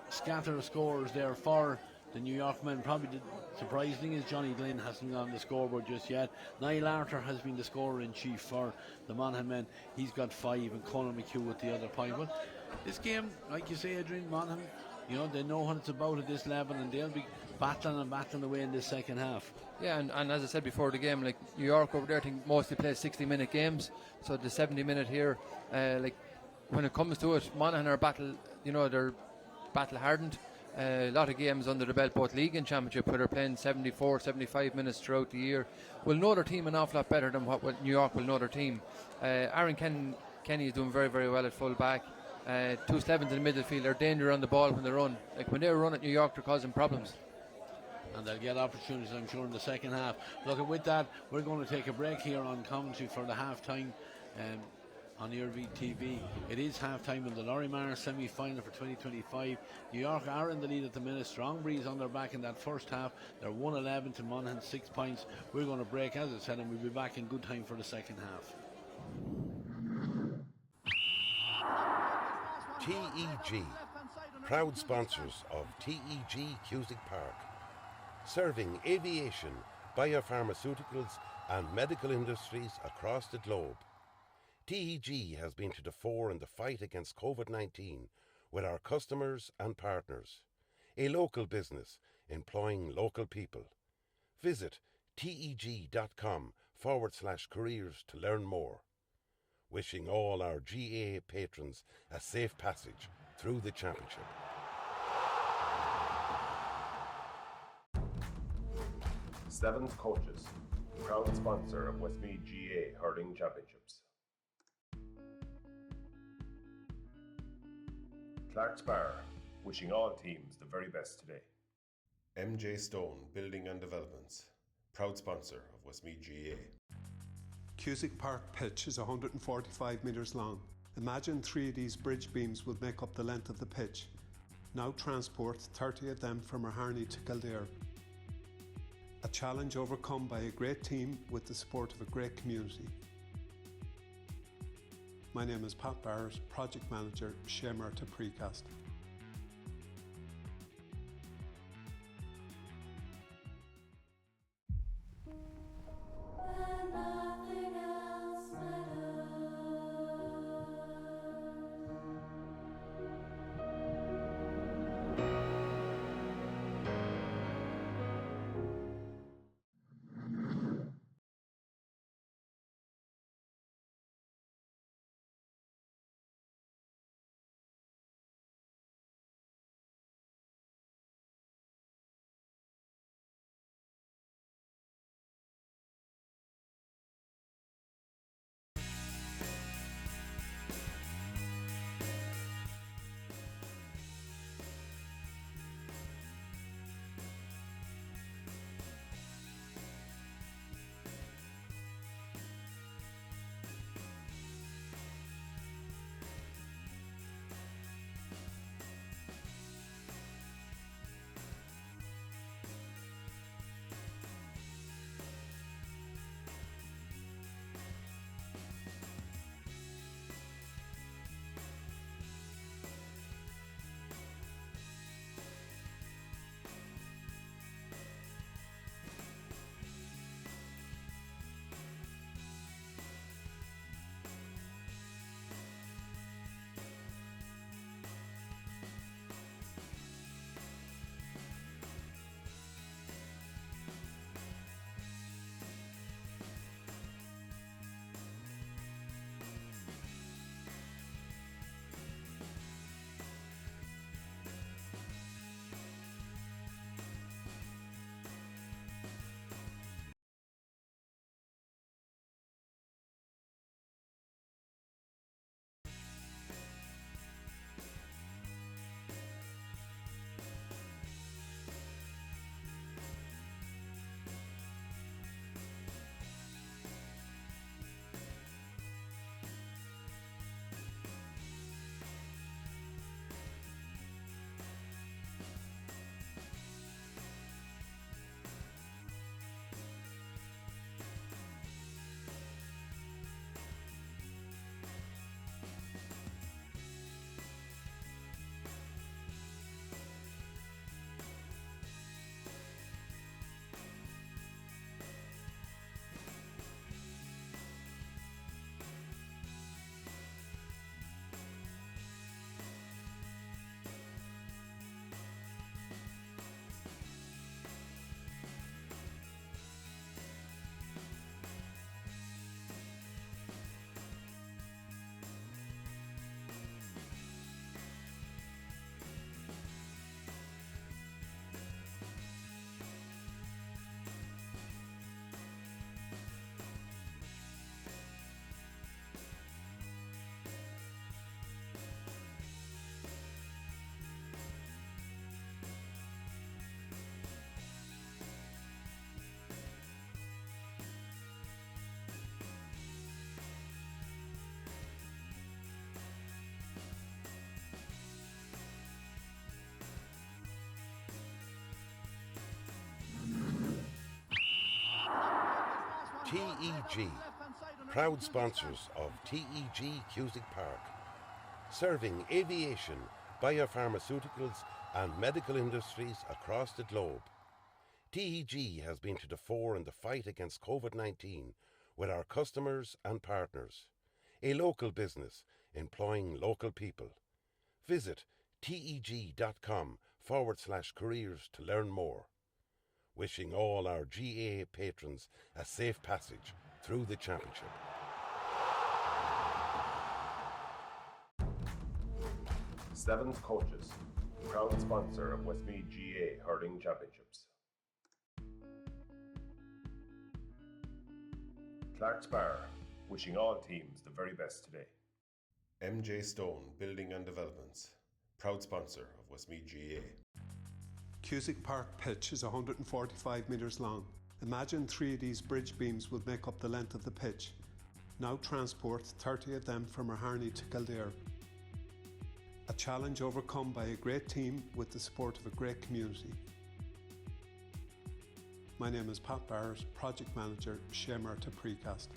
scatter of scores there for the New York men. Probably the surprising thing is Johnny Glynn hasn't gone on the scoreboard just yet. Niall Arthur has been the scorer in chief for the Monaghan men. He's got 5, and Conor McHugh with the other point. But this game, like you say, Adrian, Monaghan, they know what it's about at this level, and they'll be battling away in this second half. Yeah, and as I said before the game, like New York over there, I think mostly play 60-minute games. So the 70-minute here, like when it comes to it, Monaghan are they're battle hardened. A lot of games under the belt, both league and championship, where they're playing 74, 75 minutes throughout the year. Will know their team an awful lot better than what New York will know their team. Aaron Kenny is doing very, very well at full back. 2 Slevins in the midfield. They're danger on the ball when they run. Like when they run at New York, they're causing problems. And they'll get opportunities, I'm sure, in the second half. Look, with that, we're going to take a break here on commentary for the half-time on Earbeat TV. It is half-time in the Lory semi-final for 2025. New York are in the lead at the minute. Strong breeze on their back in that first half. They're 1-11 to Monaghan, 6 points. We're going to break, as I said, and we'll be back in good time for the second half. TEG, proud sponsors of TEG Cusack Park, serving aviation, biopharmaceuticals and medical industries across the globe. TEG has been to the fore in the fight against COVID-19 with our customers and partners. A local business employing local people. Visit teg.com/careers to learn more. Wishing all our GAA patrons a safe passage through the championship. Seventh Coaches, proud sponsor of Westmeath GAA Hurling Championships. Clark's Bar, wishing all teams the very best today. MJ Stone Building and Developments, proud sponsor of Westmeath GAA. Cusack Park pitch is 145 metres long. Imagine 3 of these bridge beams would make up the length of the pitch. Now transport 30 of them from Meaghar to Kildare. A challenge overcome by a great team with the support of a great community. My name is Pat Barrett, Project Manager, Shemer to Precast. TEG, proud sponsors of TEG Cusack Park, serving aviation, biopharmaceuticals and medical industries across the globe. TEG has been to the fore in the fight against COVID-19 with our customers and partners. A local business employing local people. Visit teg.com/careers to learn more. Wishing all our GA patrons a safe passage through the championship. Seventh Coaches, proud sponsor of Westmeath GA Hurling Championships. Clark's Bar, wishing all teams the very best today. MJ Stone Building and Developments, proud sponsor of Westmeath GA. Cusack Park pitch is 145 metres long. Imagine 3 of these bridge beams would make up the length of the pitch. Now transport 30 of them from Meaghar to Kildare. A challenge overcome by a great team with the support of a great community. My name is Pat Barrett, Project Manager, Shemarta Precast.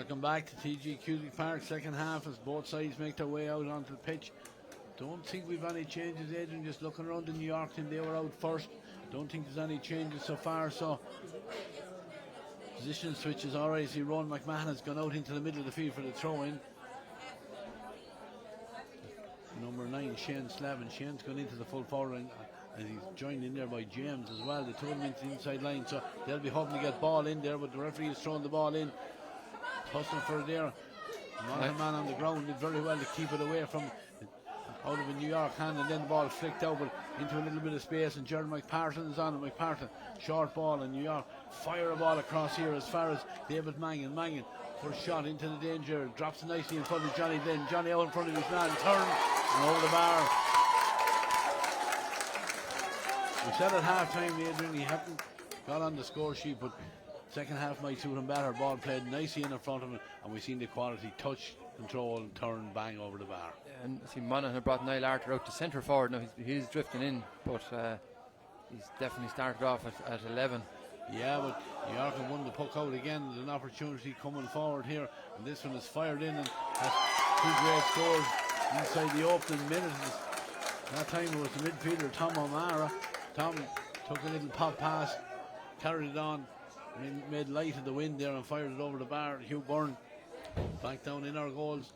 Welcome back to TEG Cusack Park. Second half as both sides make their way out onto the pitch. Don't think we've any changes, Adrian. Just looking around the New York team, they were out first. Don't think there's any changes so far. So position switches alright. See, Ron McMahon has gone out into the middle of the field for the throw-in. Number 9, Shane Slavin. Shane's gone into the full forward line, and he's joined in there by James as well. The two of them into the inside line, so they'll be hoping to get ball in there, but the referee is throwing the ball in. Tussling for it there. Monaghan man on the ground did very well to keep it away from out of a New York hand, and then the ball flicked out but into a little bit of space, and Jared McPartlin is on it. McPartlin, short ball, and New York fire a ball across here as far as David Mangan. Mangan, first shot into the danger, drops it nicely in front of Johnny Glynn. Johnny out in front of his man, turn and over the bar. We said at half time, Adrian, he hadn't got on the score sheet, but second half might suit him better. Ball played nicely in front of him, and we've seen the quality, touch, control, turn, bang over the bar. And see, Monaghan had brought Niall Arthur out to centre forward. Now he's drifting in, but he's definitely started off at 11. Yeah, but New York have won the puck out again. There's an opportunity coming forward here, and this one is fired in and has two great scores inside the opening minute. That time it was the midfielder Tom O'Mara. Tom took a little pop pass, carried it on, made light of the wind there and fired it over the bar. Hugh Byrne back down in our goals.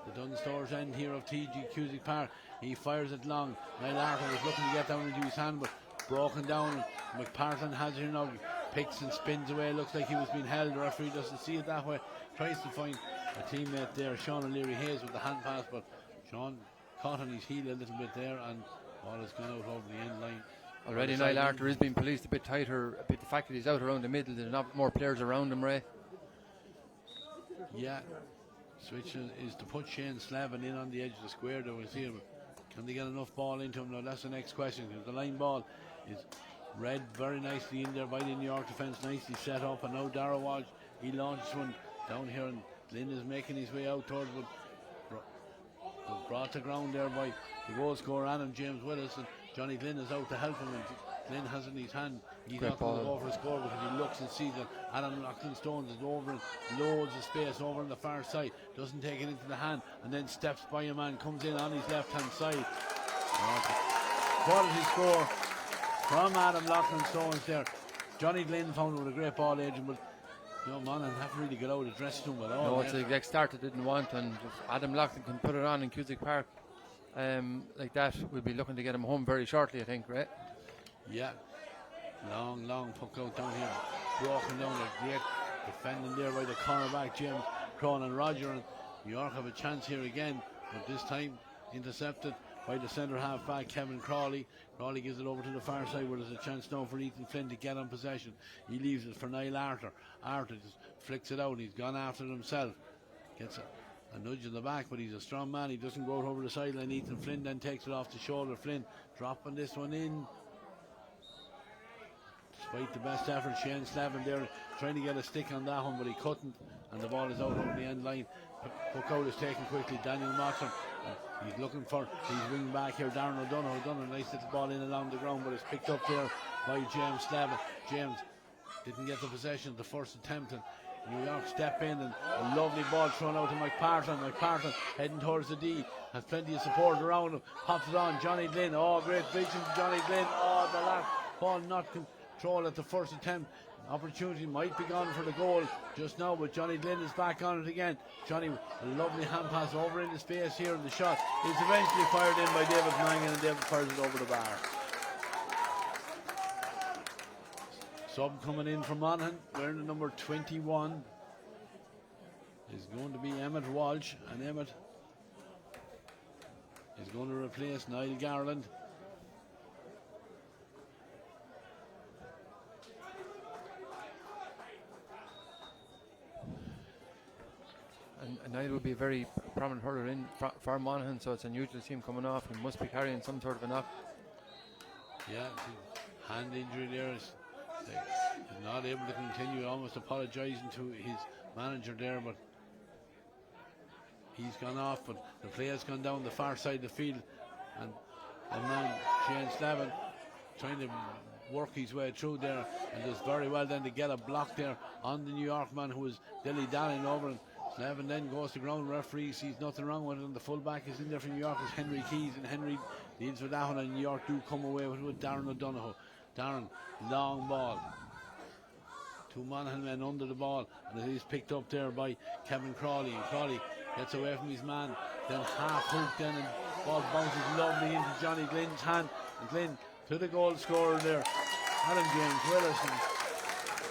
The Dunstores end here of TEG Cusack Park. He fires it long. Niall Arthur was looking to get down into his hand, but broken down. McPartlin has it now, picks and spins away. Looks like he was being held. The referee doesn't see it that way. Tries to find a teammate there, Sean O'Leary Hayes, with the hand pass, but Sean caught on his heel a little bit there, and ball has gone out over the end line. Already Niall Arthur is being policed a bit tighter. The fact that he's out around the middle, there's not more players around him, Ray. Yeah, switch is to put Shane Slavin in on the edge of the square there. We see him. Can they get enough ball into him? Now that's the next question, because the line ball is read very nicely in there by the New York defence, nicely set up, and now Darragh Walsh, he launched one down here, and Glynn is making his way out towards it. Brought to ground there by the goal scorer Adam James Willis, and Johnny Glynn is out to help him, and Glynn has it in his hand. He's not going to go for a score because he looks and sees that Adam Loughlin Stones is over in loads of space over on the far side, doesn't take it into the hand, and then steps by a man, comes in on his left hand side. Quality score from Adam Loughlin Stones there. Johnny Glynn found it with a great ball, Adrian, but Monaghan haven't really got out of the dressing room at all. No, it's the exact start they didn't want, and if Adam Loughlin can put it on in Cusack Park like that, we'll be looking to get him home very shortly, I think, right? Yeah. Long puck out down here. Broken down, a great defending there by the cornerback, James Cronin Roger, and New York have a chance here again, but this time intercepted by the centre half back, Kevin Crawley. Crawley gives it over to the far side where there's a chance now for Ethan Flynn to get on possession. He leaves it for Niall Arthur. Arthur just flicks it out. He's gone after it himself. Gets a nudge in the back, but he's a strong man. He doesn't go out over the sideline. Ethan Flynn then takes it off the shoulder. Flynn dropping this one in. Despite the best effort, Shane Slavin there trying to get a stick on that one, but he couldn't, and the ball is out over the end line. Puck out is taken quickly. Daniel Moxon, he's looking for his wing back here. Darren O'Donoghue done a nice little ball in along the ground, but it's picked up there by James Slavin. James didn't get the possession of the first attempt, and New York step in, and a lovely ball thrown out to McPartlin. McPartlin heading towards the D, has plenty of support around him, pops it on. Johnny Glynn, great vision to Johnny Glynn. The last ball not control at the first attempt. Opportunity might be gone for the goal just now, but Johnny Glynn is back on it again. Johnny, a lovely hand pass over into space here, and the shot is eventually fired in by David Mangan, and David fires it over the bar. Sub coming in from Monaghan, wearing the number 21, is going to be Emmett Walsh, and Emmett is going to replace Niall Garland. And Niall will be a very prominent hurler in for Monaghan, so it's unusual to see him coming off. He must be carrying some sort of a knock. Yeah, hand injury there. He's not able to continue, almost apologising to his manager there, but he's gone off, but the play has gone down the far side of the field, and now Shane Slavin trying to work his way through there, and does very well then to get a block there on the New York man who was dilly-dallying over, and Slevin then goes to ground. Referee sees nothing wrong with it, and the fullback is in there for New York is Henry Keys, and Henry deals with that one, and New York do come away with Darren O'Donoghue. Darren, long ball. Two Monaghan men under the ball, and it is picked up there by Kevin Crawley, and Crawley gets away from his man, then half hook then, and ball bounces lovely into Johnny Glynn's hand, and Glynn to the goal scorer there, Adam James Willis.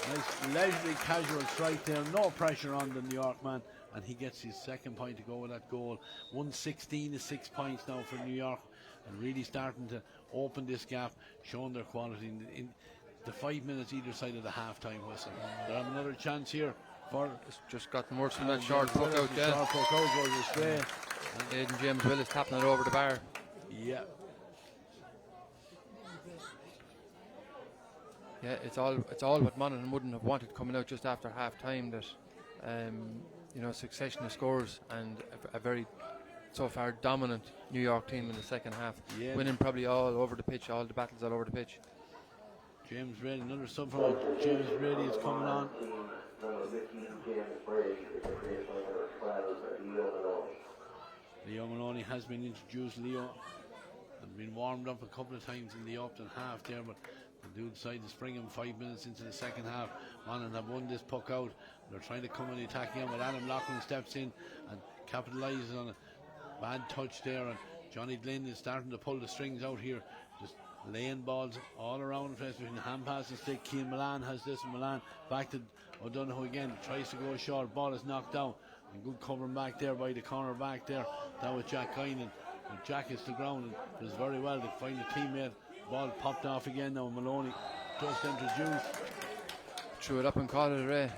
Nice leisurely casual strike there, no pressure on the New York man, and he gets his second point to go with that goal. 116 is 6 points now for New York, and really starting to open this gap, showing their quality in the 5 minutes either side of the half-time whistle. They have another chance here for... Just got the worst from that short poke out, yeah. Short poke out goes astray. And Aidan James Willis tapping it over the bar. Yeah. Yeah, it's all what Monaghan wouldn't have wanted coming out just after half-time, that succession of scores and a very so far dominant New York team in the second half, winning probably all over the pitch, all the battles all over the pitch. James Brady, another sub from James Brady is coming on. Leo Maloney has been introduced. Leo has been warmed up a couple of times in the opening half there, but the dude decided to spring him 5 minutes into the second half. Monaghan have won this puck out. They're trying to come in the attacking end, but Adam Loughlin steps in and capitalises on a bad touch there, and Johnny Glynn is starting to pull the strings out here, just laying balls all around the place between hand pass and stick. Keane Milan has this, and Milan back to O'Donoghue again, tries to go short, ball is knocked down, and good covering back there by the corner back there. That was Jack Guinan, and Jack is to ground and does very well to find a teammate. Ball popped off again now. Maloney just introduced, threw it up and caught it, Ray.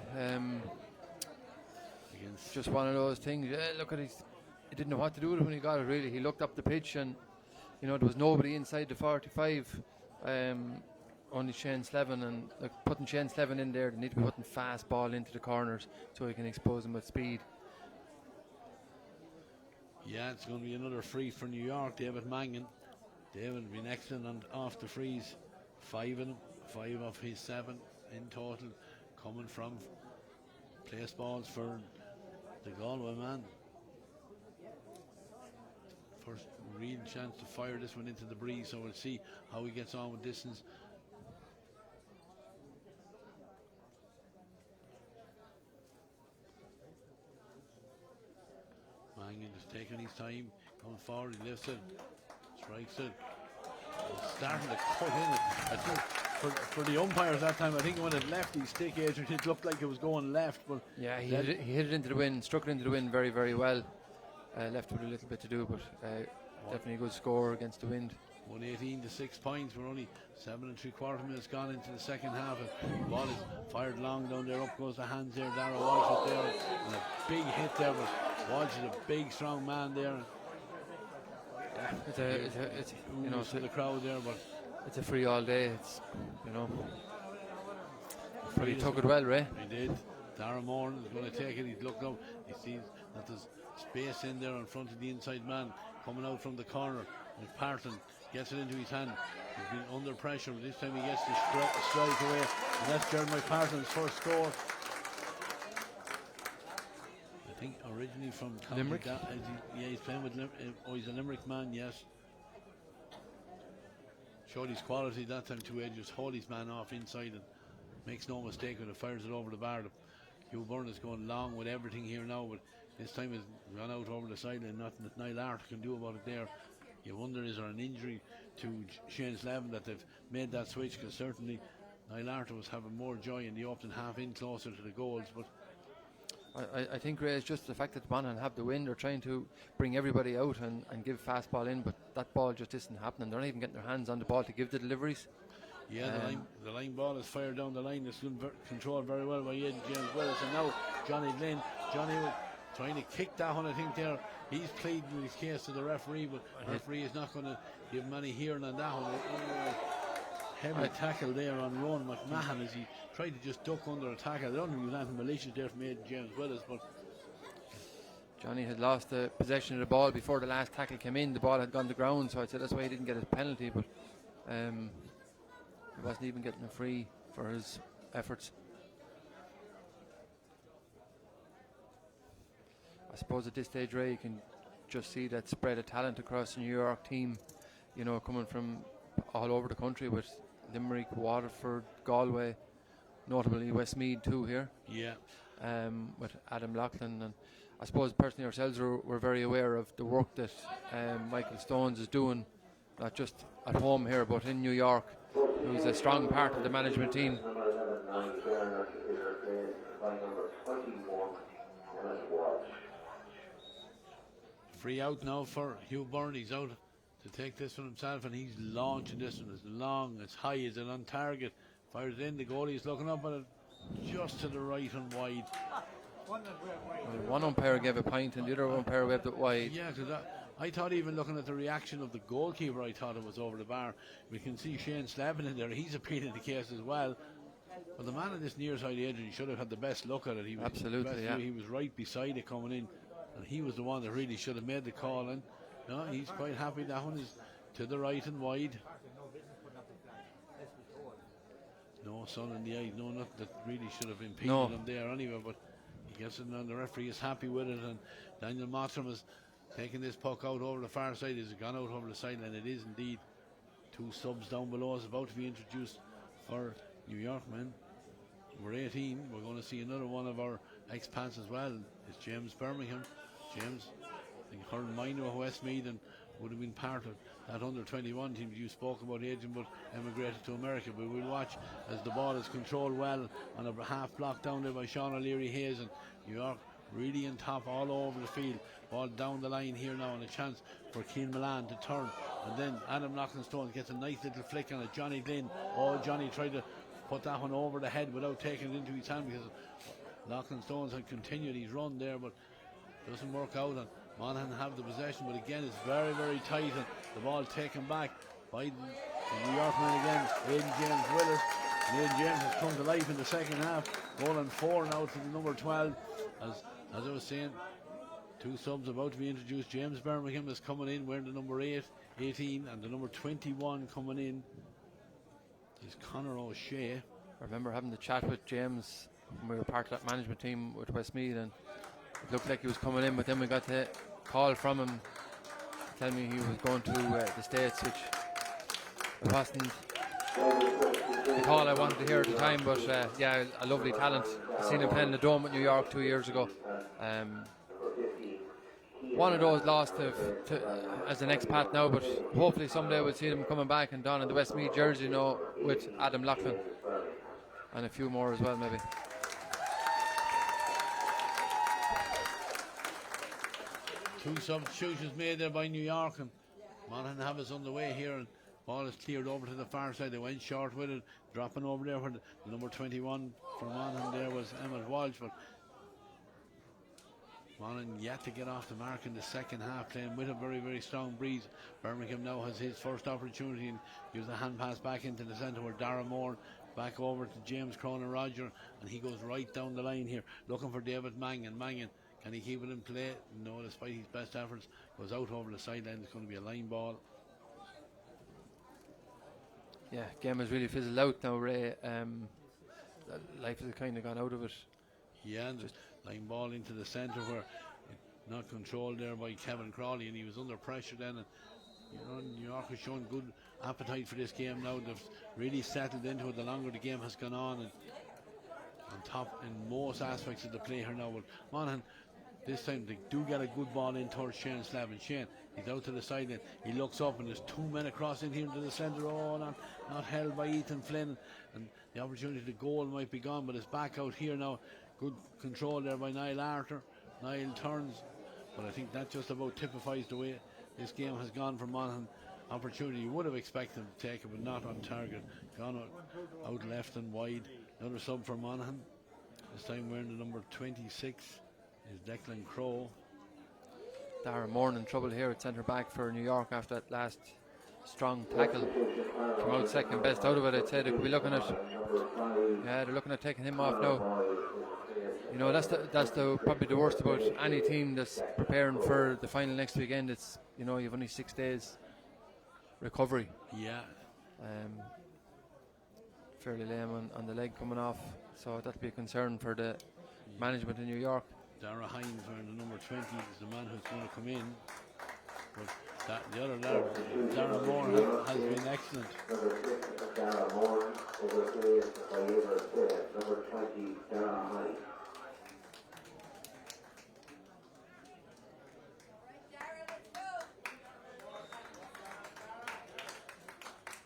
Just one of those things. Look at he didn't know what to do with it when he got it, really. He looked up the pitch, and there was nobody inside the 45, only Shane Slevin, and putting Shane Slevin in there, they need to be putting fast ball into the corners so he can expose him with speed. Yeah, it's going to be another free for New York. David Mangan. David has been excellent and off the frees. 5 of them, 5 of his 7 in total, coming from place balls for the Galway man. First real chance to fire this one into the breeze, so we'll see how he gets on with distance. Mangan just taking his time, coming forward, he lifts it, strikes it. He's starting to cut in it. I think for the umpires that time, I think when it left his stick edge, it looked like it was going left. But yeah, he hit it into the wind, struck it into the wind very, very well. Left with a little bit to do, but definitely a good score against the wind. 118 to 6 points. We're only 7 3/4 minutes gone into the second half. The ball is fired long down there. Up goes the hands there. Darragh Walsh is there, and a big hit there. But Walsh is a big, strong man there. It's to the crowd there, but it's a free all day. It's but he took it well, Ray. He did. Darragh Moran is going to take it. He's looked up. He sees that there's space in there in front of the inside man coming out from the corner. McPartlin gets it into his hand. He's been under pressure, but this time he gets the strike away, and that's Jeremy McPartlin's first score. I think originally from Limerick. He's playing with he's a Limerick man, yes. Showed his quality that time to just hold his man off inside and makes no mistake when it fires it over the bar. Hugh Byrne is going long with everything here now, but this time it's run out over the sideline. Nothing that Niall Art can do about it there. You wonder, is there an injury to Shane Slevin that they've made that switch? Because certainly Niall Art was having more joy in the opening half, in closer to the goals. But I think, Ray, it's just the fact that Monaghan have the wind. They're trying to bring everybody out and give fast ball in, but that ball just isn't happening. They're not even getting their hands on the ball to give the deliveries. Yeah, the line ball is fired down the line. It's controlled very well by Aidan James Willis. And now Johnny Glynn. Johnny trying to kick that one, I think there. He's pleading his case to the referee, but the referee is not going to give him any hearing on that one. Heavy tackle there on Ron McMahon as he tried to just duck under a tackle. I don't think he was anything malicious there from Aidan James Willis, but Johnny had lost the possession of the ball before the last tackle came in. The ball had gone to ground, so I'd say that's why he didn't get a penalty. But He wasn't even getting a free for his efforts. I suppose at this stage, Ray, you can just see that spread of talent across the New York team, you know, coming from all over the country with Limerick, Waterford, Galway, notably Westmeath too here. Yeah. With Adam Loughlin, and I suppose personally ourselves we're very aware of the work that Michael Stones is doing, not just at home here but in New York, who's a strong part of the management team. Free out now for Hugh Byrne. He's out to take this one himself, and he's launching this one as long, as high as it on target. Fires it in, the goalie's looking up at it just to the right and wide. Well, one umpire gave a point and the other umpire waved it wide. Yeah, because I thought, even looking at the reaction of the goalkeeper, I thought it was over the bar. We can see Shane Slavin in there, he's appealing the case as well. But the man on this near side edge, he should have had the best look at it. He was absolutely, yeah. He was right beside it coming in, and he was the one that really should have made the call. And no, he's quite happy. That one is to the right and wide. No sun in the eye, no, nothing that really should have impeded him there anyway, but he gets it, and the referee is happy with it. And Daniel Mottram is taking this puck out over the far side. It's gone out over the sideline. It is indeed. Two subs down below is about to be introduced for New York, men. We're 18. We're going to see another one of our expats as well. It's James Birmingham. James, I think, heard minor of Westmeath and would have been part of that under-21 team you spoke about, agent, but emigrated to America. But we'll watch as the ball is controlled well on a half block down there by Sean O'Leary Hayes, and New York really on top all over the field. Ball down the line here now, and a chance for Keane Milan to turn, and then Adam Loughlin gets a nice little flick on it. Johnny Glynn, Johnny tried to put that one over the head without taking it into his hand, because Loughlin Stones had continued his run there, but doesn't work out, and Monaghan have the possession, but again it's very, very tight, and the ball taken back by the New York man again, Aidan James Willis. And Aidan James has come to life in the second half, goal and 4 now to the number 12. As I was saying, two subs about to be introduced. James Birmingham is coming in wearing the number 18, and the number 21 coming in is Conor O'Shea. I remember having the chat with James when we were part of that management team with Westmeath, and it looked like he was coming in, but then we got the call from him telling me he was going to the States, which it wasn't the call I wanted to hear at the time, but yeah, a lovely talent. I seen him playing the Dome at New York 2 years ago. One of those lost as an expat now, but hopefully someday we'll see him coming back and down in the Westmeath jersey, you know, with Adam Loughlin and a few more as well, maybe. Two substitutions made there by New York, and Monaghan have us on the way here, and ball is cleared over to the far side. They went short with it, dropping over there where the number 21 for Monaghan there was Emmett Walsh, but Monaghan yet to get off the mark in the second half, playing with a very, very strong breeze. Birmingham now has his first opportunity and gives the hand pass back into the centre where Darren Moore back over to James Cronin Roger, and he goes right down the line here looking for David Mangan. Can he keep it in play? No, despite his best efforts, goes out over the sideline. It's going to be a line ball. Yeah, game has really fizzled out now, Ray. Life has kind of gone out of it. Yeah, and just line ball into the centre where not controlled there by Kevin Crawley, and he was under pressure then. And you know, New York has shown good appetite for this game now. They've really settled into it the longer the game has gone on, and on top in most aspects of the play here now. But Monaghan, this time they do get a good ball in towards Shane Slavin. Shane, he's out to the side then. He looks up and there's two men across in here into the centre. Not held by Ethan Flynn, and the opportunity to goal might be gone, but it's back out here now. Good control there by Niall Arthur. Niall turns, but I think that just about typifies the way this game has gone for Monaghan. Opportunity you would have expected them to take it, but not on target. Gone out left and wide. Another sub for Monaghan. This time wearing the number 26 is Declan Crowe. Darren Moore in trouble here at centre back for New York after that last strong tackle. Come out second best out of it, I'd say. They could be looking at, yeah, they're looking at taking him off now. You know, that's probably the worst about any team that's preparing for the final next weekend. It's, you know, you've only 6 days recovery. Yeah. fairly lame on the leg coming off, so that'll be a concern for the management in New York. Dara Hines wearing the number 20 is the man who's going to come in. But the other lad, Dara Moore, has been excellent. Number 6, Dara Moore, overseas by number 20, Dara Hines.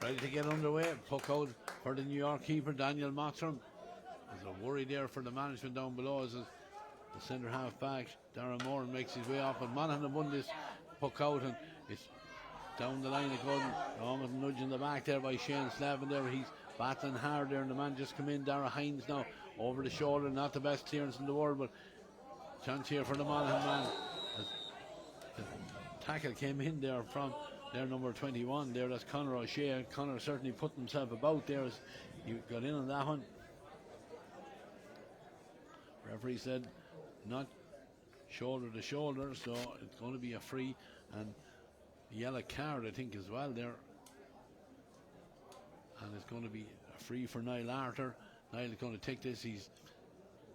Ready to get underway. Puck out for the New York keeper, Daniel Mottram. There's a worry there for the management down below as the centre half back, Darren Moore, makes his way off. But Monaghan have won this puck out, and it's down the line of gun. Almost nudging the back there by Shane Slavin there. He's battling hard there, and the man just come in, Dara Hines now, over the shoulder. Not the best clearance in the world, but chance here for the Monaghan man. The tackle came in there from their number 21 there, that's Conor O'Shea. Conor certainly put himself about there as he got in on that one. Referee said not shoulder to shoulder, so it's going to be a free and yellow card, I think, as well there. And it's going to be a free for Niall Arthur. Niall is going to take this. He's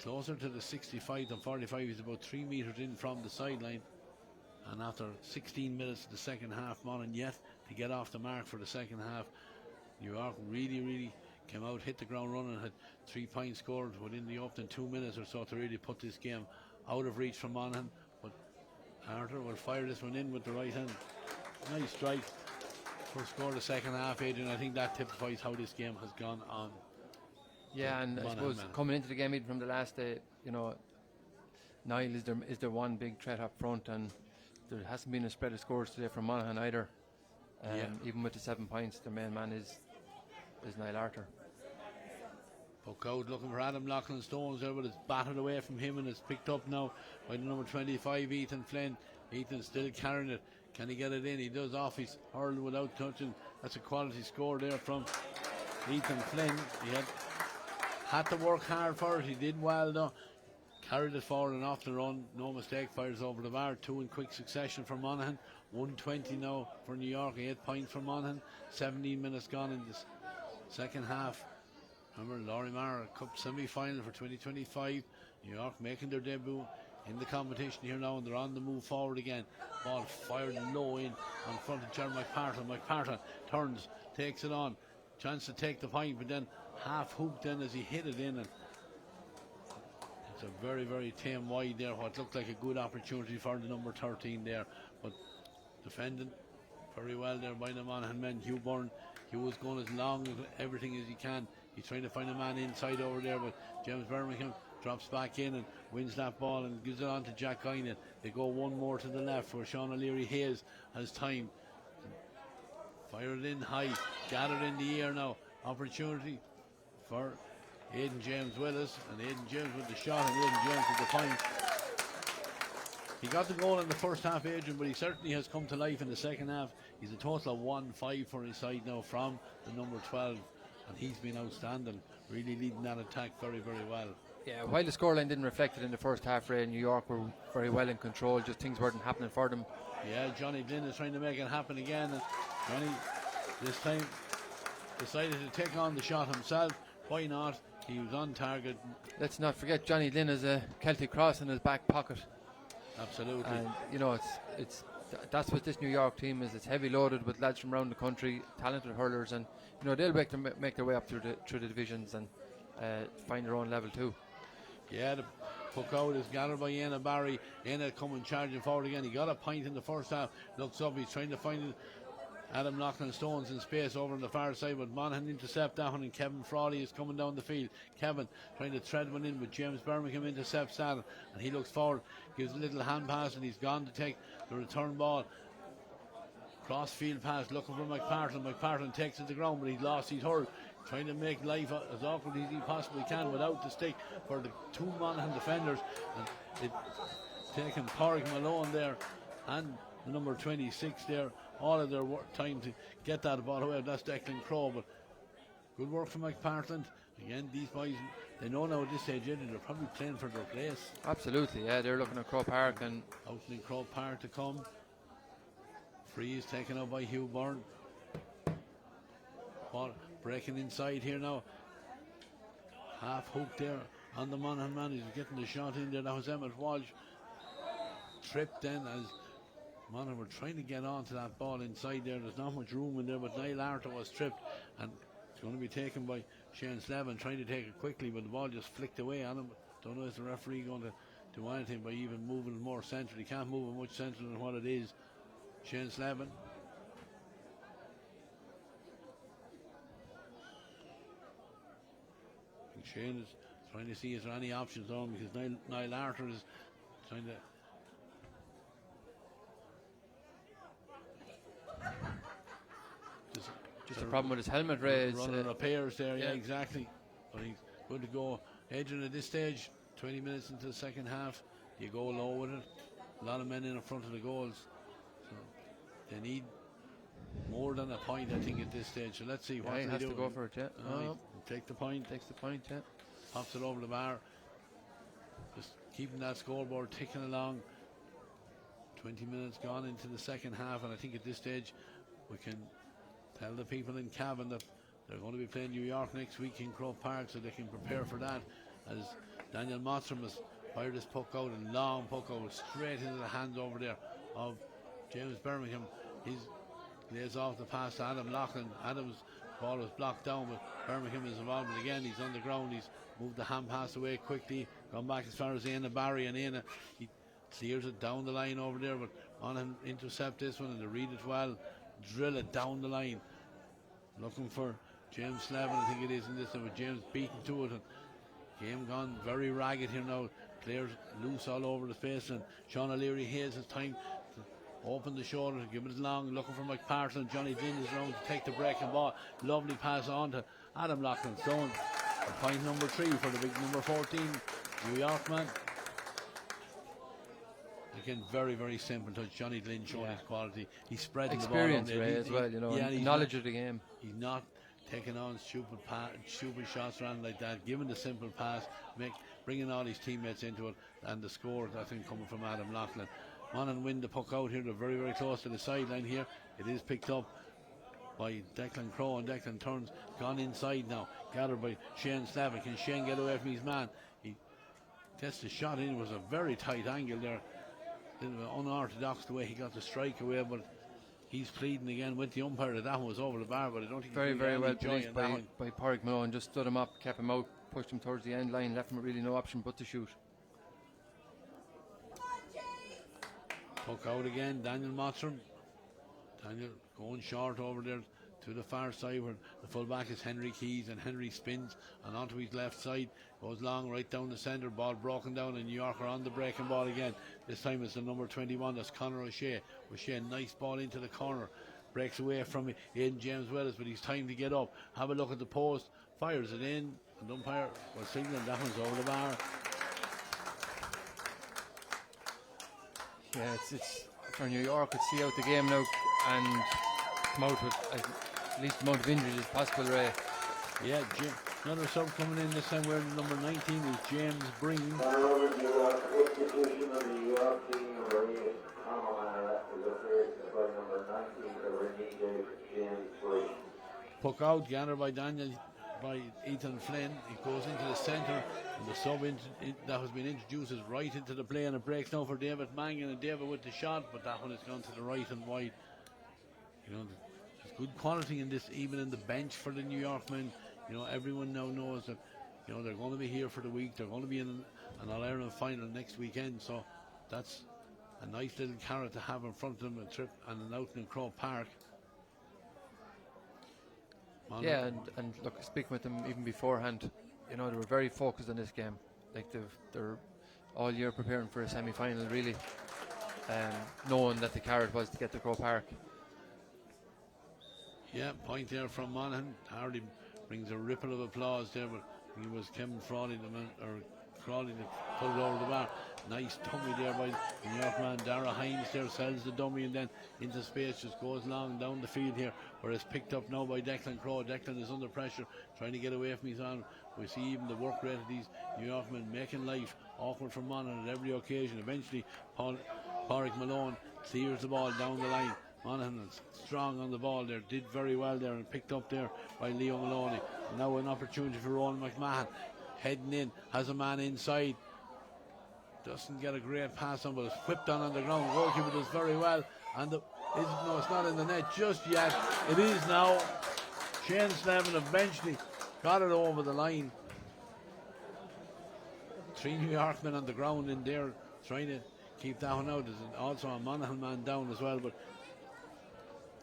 closer to the 65 than 45. He's about 3 metres in from the sideline. And after 16 minutes of the second half, Monaghan yet to get off the mark for the second half. New York really came out, hit the ground running, had 3 points scored within the opening 2 minutes or so to really put this game out of reach from Monaghan. But Arthur will fire this one in with the right hand. Nice strike. First score of the second half, Adrian. I think that typifies how this game has gone on. Yeah, and I suppose coming into the game even from the last day, you know, Niall is their one big threat up front, and there hasn't been a spread of scores today from Monaghan either. Even with the 7 points, the main man is Niall Arthur. Puck out looking for Adam Loughlin Stones there, but it's battered away from him, and it's picked up now by the number 25, Ethan Flynn. Ethan still carrying it. Can he get it in? He does off his hurl without touching. That's a quality score there from Ethan Flynn. He had to work hard for it. He did well though. Carried it forward and off the run. No mistake. Fires over the bar. 2 in quick succession for Monaghan. 120 now for New York. 8 points for Monaghan. 17 minutes gone in this second half. Remember, Lory Cup semi-final for 2025. New York making their debut in the competition here now, and they're on the move forward again. Ball fired low in front of Jeremy McPartlin. McPartlin turns, takes it on. Chance to take the point, but then half hooked then as he hit it in. And it's a very tame wide there. What looked like a good opportunity for the number 13 there, but defending very well there by the Monaghan men. Hugh Byrne, he was going as long as everything as he can. He's trying to find a man inside over there, but James Birmingham drops back in and wins that ball and gives it on to Jack Guinan. They go one more to the left where Sean O'Leary Hayes has time. Fire it in high, gathered in the air now. Opportunity for Aidan James Willis, and Aidan James with the shot, and Aidan James with the point. He got the goal in the first half, Adrian, but he certainly has come to life in the second half. He's a total of 1-5 for his side now from the number 12, and he's been outstanding, really leading that attack very well. Yeah, while the scoreline didn't reflect it in the first half, Ray, New York were very well in control, just things weren't happening for them. Yeah, Johnny Glynn is trying to make it happen again, and Johnny this time decided to take on the shot himself. Why not? He was on target. Let's not forget Johnny Glynn has a Celtic cross in his back pocket. Absolutely. And you know, that's what this New York team is. It's heavy loaded with lads from around the country, talented hurlers, and you know they'll make their way up through the divisions and find their own level too. Yeah, the puck out is gathered by Ian Barry. Ian coming charging forward again. He got a point in the first half. Looks up, he's trying to find Adam Loughlin Stones in space over on the far side, but Monaghan intercept that one, and Kevin Frawley is coming down the field. Kevin trying to thread one in, but James Birmingham intercepts that, and he looks forward, gives a little hand pass, and he's gone to take the return ball. Cross field pass looking for McPartlin. McPartlin takes it to the ground, but he's lost his hurl. Trying to make life as awkward as he possibly can without the stick for the 2 Monaghan defenders. And it taking Pádraig Malone there and the number 26 there, all of their time to get that ball away. That's Declan Crowe, but good work from McPartlin. Again, these boys, they know now at this stage, they're probably playing for their place. Absolutely, yeah, they're looking at Crowe Park and out in Crowe Park to come. Free is taken out by Hugh Byrne. Ball breaking inside here now. half hook there on the Monaghan man. He's getting the shot in there. That was Emmett Walsh. Tripped then as Monaghan were trying to get onto that ball inside there. There's not much room in there, but Niall Arthur was tripped, and it's going to be taken by Shane Slevin, trying to take it quickly, but the ball just flicked away on him. Don't know if the referee going to do anything by even moving it more central. He can't move it much central than what it is. Shane Slevin. And Shane is trying to see is there any options on, because Niall Arthur is trying to. Just a problem with his helmet, Ray. Running repairs there, yeah, exactly. But he's good to go. Adrian, at this stage, 20 minutes into the second half, you go low with it. A lot of men in front of the goals. So they need more than a point, I think, at this stage. So let's see what he they has do. to go for it, yeah. Take the point. Takes the point, yeah. Pops it over the bar. Just keeping that scoreboard ticking along. 20 minutes gone into the second half, and I think at this stage we can tell the people in Cavan that they're going to be playing New York next week in Croke Park, so they can prepare for that, as Daniel Motstrom has fired his puck out, and long puck out straight into the hands over there of James Birmingham. He's lays off the pass to Adam Loughlin. Adam's ball was blocked down, but Birmingham is involved again. He's on the ground. He's moved the hand pass away quickly, gone back as far as Aina Barry, and Aina, he clears it down the line over there, but Monaghan intercept this one, and they read it well, drill it down the line, looking for James Slevin, I think it is in this one, with James beaten to it, and game gone very ragged here now. Players loose all over the face, and Sean O'Leary has his time to open the shoulder, give it long, looking for McPartlin. Johnny Glynn is around to take the breaking ball. Lovely pass on to Adam Loughlin. Stone, point number 3 for the big number 14 New York man. Again, very, very simple touch. Johnny Glynn showing his quality. He's spreading the ball around Ray, as well, you know, knowledge of the game. He's not taking on stupid shots around like that, giving the simple pass, bringing all his teammates into it, and the score, I think, coming from Adam Loughlin. Monaghan win the puck out here. They're very, very close to the sideline here. It is picked up by Declan Crowe, and Declan turns, gone inside now, gathered by Shane Slevin. Can Shane get away from his man? He gets the shot in. It was a very tight angle there. Unorthodox the way he got the strike away, but he's pleading again with the umpire that one was over the bar, but I don't think very well policed by Pádraig Malone. Just stood him up, kept him out, pushed him towards the end line, left him with really no option but to shoot. Puck out again, Daniel Motstrom. Daniel going short over there to the far side where the fullback is Henry Keys, and Henry spins and onto his left side, goes long right down the centre, ball broken down, and New York are on the breaking ball again. This time it's the number 21, that's Conor O'Shea. O'Shea, nice ball into the corner, breaks away from Aidan James Wells, but he's time to get up, have a look at the post, fires it in, and umpire was signaling that one's over the bar. Yeah, it's for New York, it's see out the game now and come out with at least the amount of injuries as possible, Ray. Yeah, another sub coming in this time wearing number 19 is James Breen. Puck out, gathered by Ethan Flynn. It goes into the centre, and the sub that has been introduced is right into the play, and it breaks now for David Mangan, and David with the shot, but that one has gone to the right and wide. You know, there's good quality in this, even in the bench for the New York men. You know, everyone now knows that, you know, they're going to be here for the week. They're going to be in an All-Ireland final next weekend, so that's a nice little carrot to have in front of them, a trip and an outing in Croke Park. Yeah, and look, speaking with them even beforehand, you know, they were very focused on this game. Like they're all year preparing for a semi-final, really, knowing that the carrot was to get to Croke Park. Yeah, point there from Monaghan. Hardy brings a ripple of applause there, but it was Kevin Crawley that pulled it over the bar. Nice dummy there by the New York man Dara Hines there, sells the dummy and then into space, just goes long down the field here, where it's picked up now by Declan Crowe. Declan is under pressure, trying to get away from his arm. We see even the work rate of these New York men making life awkward for Monaghan at every occasion. Eventually Pádraig Malone clears the ball down the line. Monaghan is strong on the ball there, did very well there, and picked up there by Leo Maloney. Now an opportunity for Rowan McMahon. heading in, has a man inside. Doesn't get a great pass on, but it's whipped on the ground. Goalkeeper does very well. And no, it's not in the net just yet. It is now. Shane Slavin eventually got it over the line. 3 New York men on the ground in there trying to keep that one out. There's also a Monaghan man down as well, but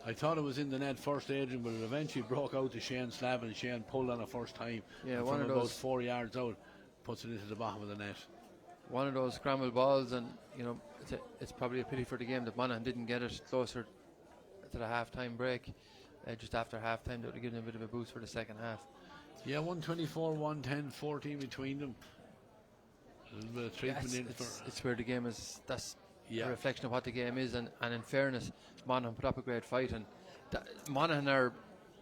I thought it was in the net first, Adrian, but it eventually broke out to Shane Slavin. Shane pulled on it first time. Yeah, and one from of about those 4 yards out, puts it into the bottom of the net. One of those scrambled balls, and you know it's probably a pity for the game that Monaghan didn't get it closer to the half-time break. Just after half-time, that would have given them a bit of a boost for the second half. Yeah, 124, 110, 14 between them. A little bit of treatment in for. It's where the game is. That's Yeah. a reflection of what the game is, and in fairness, Monaghan put up a great fight, and Monaghan are.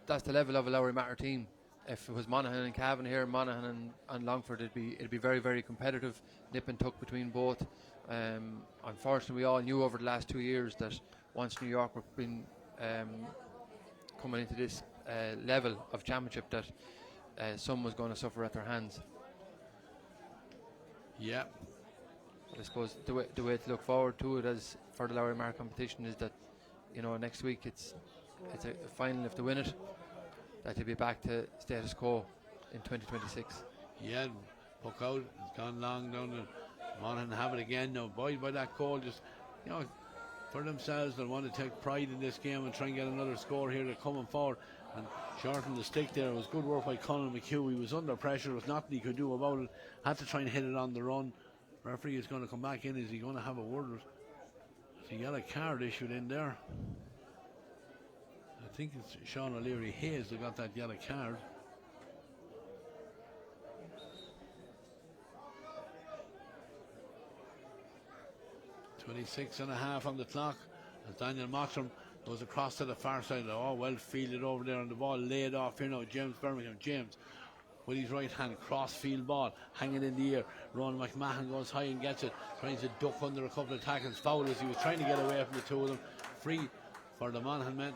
That's the level of a Lory Matter team. If it was Monaghan and Cavan here, Monaghan and Longford, it'd be very, very competitive, nip and tuck between both. Unfortunately, we all knew over the last 2 years that once New York were been coming into this level of championship, that some was going to suffer at their hands. Yeah. But I suppose the way to look forward to it as for the Lory Matter competition is that, you know, next week it's a final. If they win it, that they'll be back to status quo in 2026. Yeah, puck out, it's gone long down the Monaghan have it again now. Buoyed by that goal, just, you know, for themselves, they want to take pride in this game and try and get another score here. They're coming forward and shorten the stick there. It was good work by Colin McHugh. He was under pressure, there was nothing he could do about it. Had to try and hit it on the run. Referee is going to come back in. Is he going to have a word with? So he got a card issued in there. I think it's Sean O'Leary Hayes that got that yellow card. .26.5 on the clock as Daniel Mottram goes across to the far side. Oh, well fielded over there, and the ball laid off here now. James Birmingham. James with his right hand, cross field ball hanging in the air. Ron McMahon goes high and gets it, trying to duck under a couple of tackles. Foul as he was trying to get away from the two of them. Free for the Monaghan men.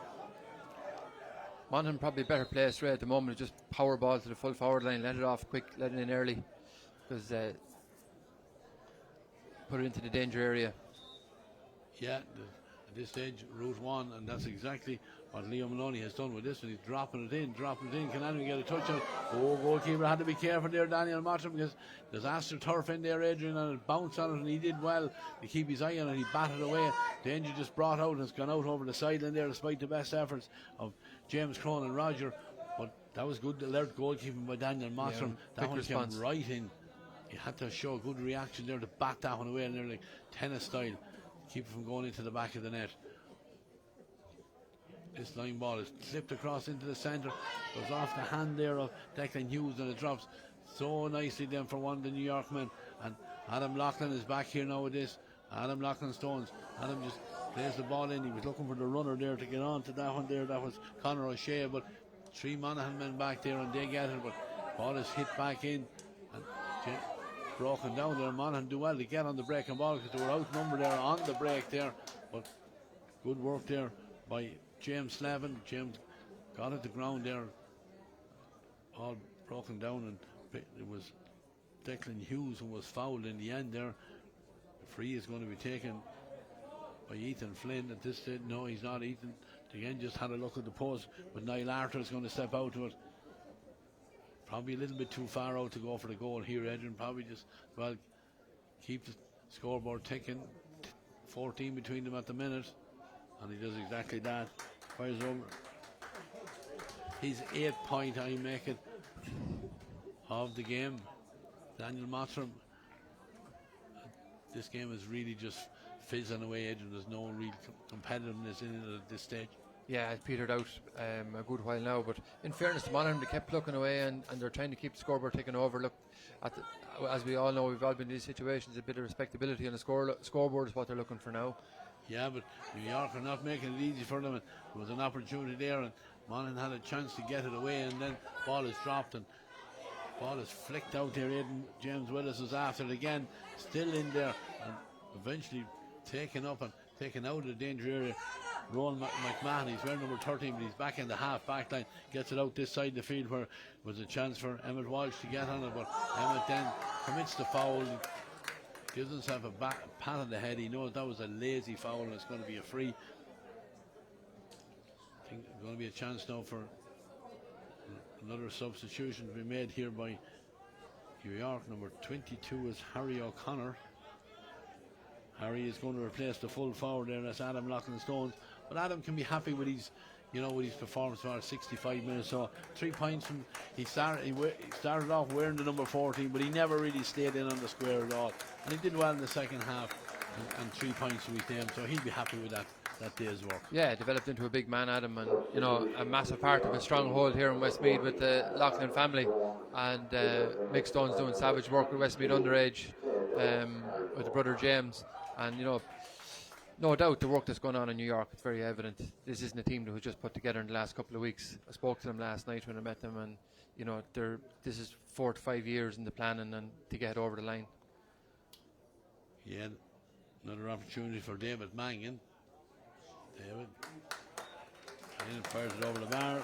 Monaghan probably better placed right at the moment. Just power ball to the full forward line, let it off quick, let it in early, because put it into the danger area. Yeah, at this stage, route one, and that's exactly what Leo Maloney has done with this one. He's dropping it in. Can anyone get a touch on it? Oh, goalkeeper had to be careful there, Daniel Mottram, because there's Astor Turf in there, Adrian, and it bounced on it, and he did well to keep his eye on it. He batted away. Danger just brought out and has gone out over the sideline there, despite the best efforts of James Crone and Roger. But that was good alert goalkeeping by Daniel Mottram. That one came right in. He had to show a good reaction there to bat that one away, and they're like tennis style. Keep it from going into the back of the net. This line ball is slipped across into the centre, goes off the hand there of Declan Hughes, and it drops so nicely then for one of the New York men. And Adam Loughlin is back here now with this. Adam Loughlin Stones. Adam just plays the ball in. He was looking for the runner there to get on to that one there. That was Conor O'Shea, but 3 Monaghan men back there, and they get it, but ball is hit back in and broken down there. Monaghan do well to get on the breaking ball because they were outnumbered there on the break there, but good work there by James Slavin. James got it to ground there, all broken down, and it was Declan Hughes who was fouled in the end there. The free is going to be taken by Ethan Flynn at this stage. No, he's not. Ethan again just had a look at the post, but Niall Arthur is going to step out to it. Probably a little bit too far out to go for the goal here, Adrian. Probably just, well, keep the scoreboard ticking. 14 between them at the minute, and he does exactly that. Fires over. His 8th point, I make it, of the game. Daniel Mottram. This game is really just fizzing away, Adrian. There's no real competitiveness in it at this stage. Yeah, it petered out a good while now, but in fairness to Monaghan, they kept plucking away, and they're trying to keep the scoreboard ticking over. Look, as we all know, we've all been in these situations. A bit of respectability on the scoreboard is what they're looking for now. Yeah, but New York are not making it easy for them. There was an opportunity there, and Monaghan had a chance to get it away, and then ball is dropped, and ball is flicked out there. James Willis is after it again, still in there, and eventually taken up and taken out of the danger area. Rowan McMahon. He's wearing number 13, but he's back in the half-back line. Gets it out this side of the field where was a chance for Emmett Walsh to get on it, but Emmett then commits the foul. Gives himself a pat on the head. He knows that was a lazy foul and it's going to be a free. I think there's going to be a chance now for another substitution to be made here by New York. Number 22 is Harry O'Connor. Harry is going to replace the full forward there. That's Adam Loughlin-Stones. But Adam can be happy with his, with his performance for 65 minutes. So 3 points from he started off wearing the number 14, but he never really stayed in on the square at all. And he did well in the second half, and 3 points to his name. So he'll be happy with that day's work. Yeah, developed into a big man, Adam, and a massive part of a stronghold here in Westmeath with the Loughlin family, and Mick Stone's doing savage work with Westmeath underage with the brother James, and no doubt the work that's going on in New York, it's very evident. This isn't a team that was just put together in the last couple of weeks. I spoke to them last night when I met them, and this is 4 to 5 years in the planning and to get over the line. Yeah, another opportunity for David Mangan. David fires it over the bar.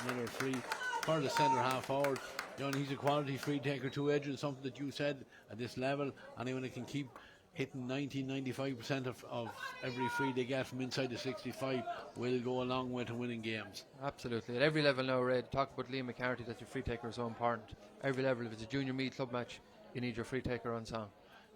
Another free for the centre half forward. He's a quality free taker, 2 edges, something that you said at this level. Anyone that can keep hitting 90-95% of every free they get from inside the 65 will go a long way to winning games. Absolutely. At every level now, Red, talk about Liam McCarthy, that your free taker is so important. Every level, if it's a junior meet club match, you need your free taker on song.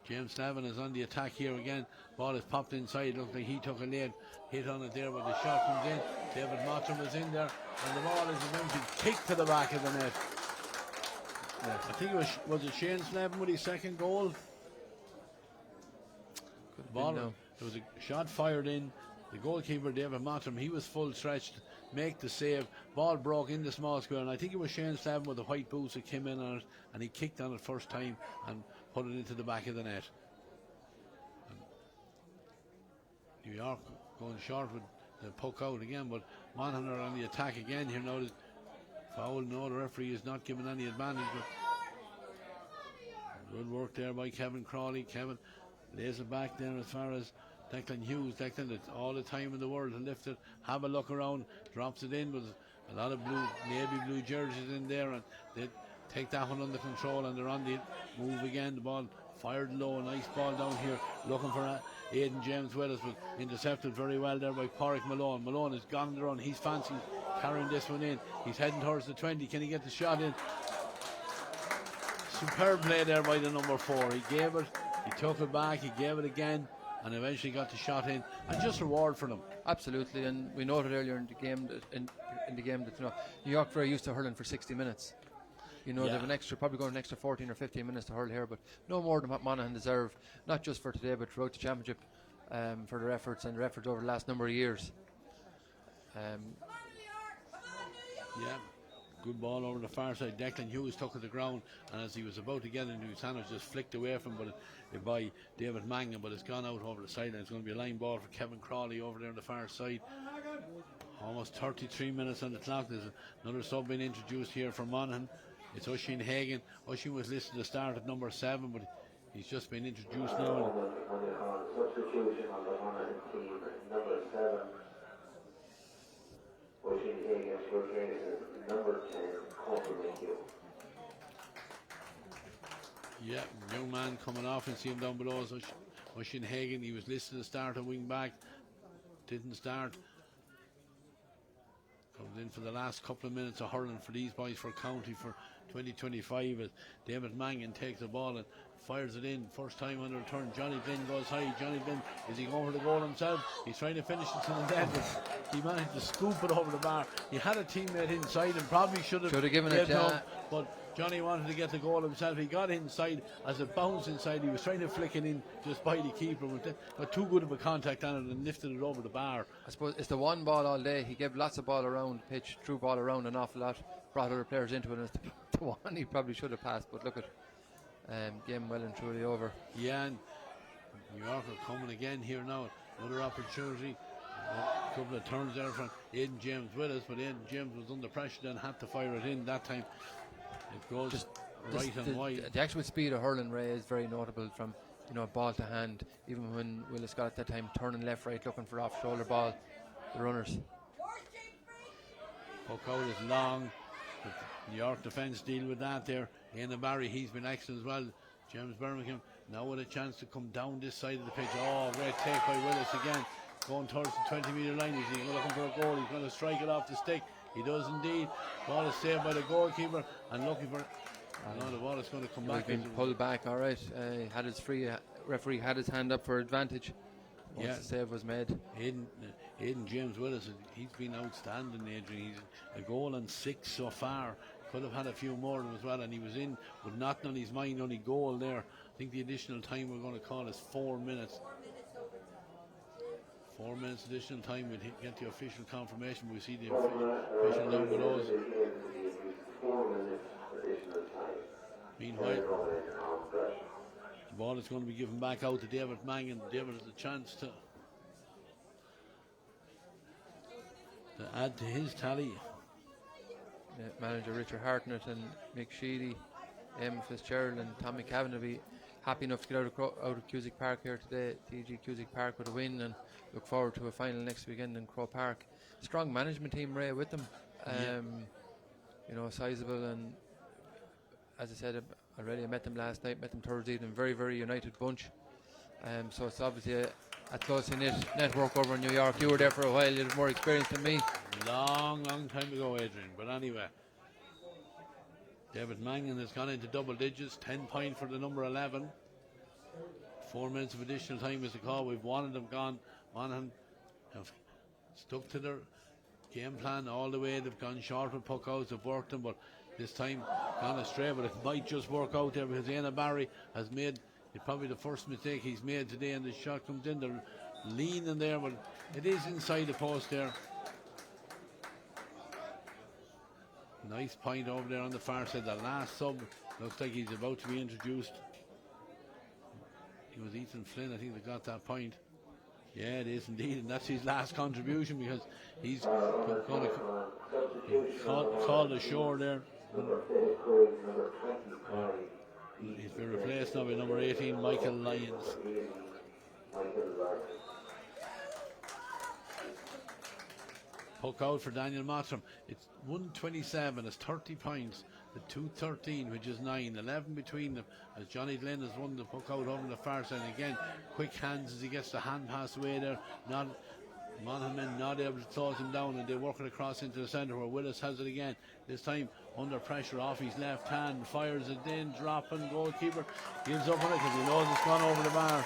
James Slavin is on the attack here again. Ball is popped inside. Looks like he took a late hit on it there, but the shot comes in. David Mottram is in there, and the ball is eventually kicked to the back of the net. Yeah. I think it was it Shane Slavin with his second goal? There was a shot fired in. The goalkeeper, David Mottram, he was full stretched, make the save. Ball broke in the small square, and I think it was Shane Slavin with the white boots that came in on it, and he kicked on it first time and put it into the back of the net. And New York going short with the puck out again, but Monaghan are on the attack again here now. Foul, no, the referee is not giving any advantage, but good work there by Kevin Crawley. Kevin lays it back there as far as Declan Hughes. Declan, it's all the time in the world to lift it, have a look around, drops it in with a lot of navy blue jerseys in there, and they take that one under control, and they're on the move again. The ball fired low, nice ball down here, looking for Aidan James Willis, but intercepted very well there by Porrick Malone. Malone is gone on the run, he's fancy carrying this one in, he's heading towards the 20. Can he get the shot in? Superb play there by the number 4. He gave it, he took it back, he gave it again, and eventually got the shot in, and just reward for them. Absolutely, and we noted earlier in the game that New York very used to hurling for 60 minutes. They've probably going an extra 14 or 15 minutes to hurl here, but no more than what Monaghan deserve, not just for today, but throughout the championship, for their efforts over the last number of years. Good ball over the far side. Declan Hughes took it to the ground, and as he was about to get into his hand, it just flicked away from him by David Mangan, but it's gone out over the side, and it's going to be a line ball for Kevin Crawley over there on the far side. Almost 33 minutes on the clock. There's another sub being introduced here for Monaghan. It's Oisin Hagan. Oisin was listed to start at number 7, but he's just been introduced now. Substitution on the Monaghan team, number 7. Oisin Hagan, number 10, young man coming off, and see him down below. Oisin Hagan, he was listed to start at wing back, didn't start. Comes in for the last couple of minutes of hurling for these boys for county for 2025 as David Mangan takes the ball and fires it in. First time on the return, Johnny Glynn goes high. Johnny Glynn, is he going for the goal himself? He's trying to finish it to the net, but he managed to scoop it over the bar. He had a teammate inside and probably should have given it, but Johnny wanted to get the goal himself. He got inside. As it bounced inside, he was trying to flick it in just by the keeper, but got too good of a contact on it and lifted it over the bar. I suppose it's the one ball all day. He gave lots of ball around the pitch, threw ball around an awful lot, brought other players into it, and it's the one he probably should have passed. But look at game well and truly over. Yeah, and New York are coming again here now. Another opportunity. A couple of turns there from Aidan James with us, but Aidan James was under pressure and had to fire it in that time. It goes just right and wide. The actual speed of hurling, Ray, is very notable from ball to hand. Even when Willis got at that time turning left, right, looking for off shoulder ball, the runners. Puck out is long. The New York defence deal with that there. Ian Barry, he's been excellent as well. James Birmingham now with a chance to come down this side of the pitch. Oh, great take by Willis again. Going towards the 20-metre line. He's looking for a goal. He's going to strike it off the stick. He does indeed. Ball is saved by the goalkeeper and looking for. No, the ball is going to come back. He's been pulled back. All right. Had his free. Referee had his hand up for advantage. Once the save was made. Aidan James Willis, he's been outstanding, Adrian. He's a goal and 6 so far. Could have had a few more as well, and he was in with nothing on his mind, only goal there. I think the additional time we're going to call is 4 minutes. 4 minutes additional time. We'll get the official confirmation. We'll see the official down below us. Meanwhile, the ball is going to be given back out to David Mangan. David has a chance to add to his tally. Manager Richard Hartnett and Mick Sheedy, Em Fitzgerald and Tommy Cavan will be happy enough to get out of Cusack Park here today. TEG Cusack Park with a win, and look forward to a final next weekend in Crow Park. Strong management team, Ray, with them. You know, sizable, and as I said already, I met them last night, met them Thursday evening. Very, very united bunch. So it's obviously a closely knit network over in New York. You were there for a while, you have more experience than me. Long time ago, Adrian. But anyway, David Mangan has gone into double digits. 10 points for the number 11. 4 minutes of additional time is the call. We've one of them gone. Monaghan have stuck to their game plan all the way. They've gone short with puck outs. They've worked them, but this time gone astray. But it might just work out there because Ian Barry has made probably the first mistake he's made today, and the shot comes in. They're leaning there, but it is inside the post there. Nice point over there on the far side. The last sub looks like he's about to be introduced. It was Ethan Flynn, I think, that got that point. Yeah, it is indeed, and that's his last contribution because he's going to call ashore there. He's been replaced now by number 18, Michael Lyons. Puck out for Daniel Mottram. It's 127, it's 30 points. The 213, which is 9, 11 between them, as Johnny Glenn has won the puck out over the far side. Again, quick hands as he gets the hand pass away there. Monaghan not able to close him down, and they work it across into the centre where Willis has it again. This time under pressure off his left hand, fires it in, dropping, goalkeeper gives up on it because he knows it's gone over the bar.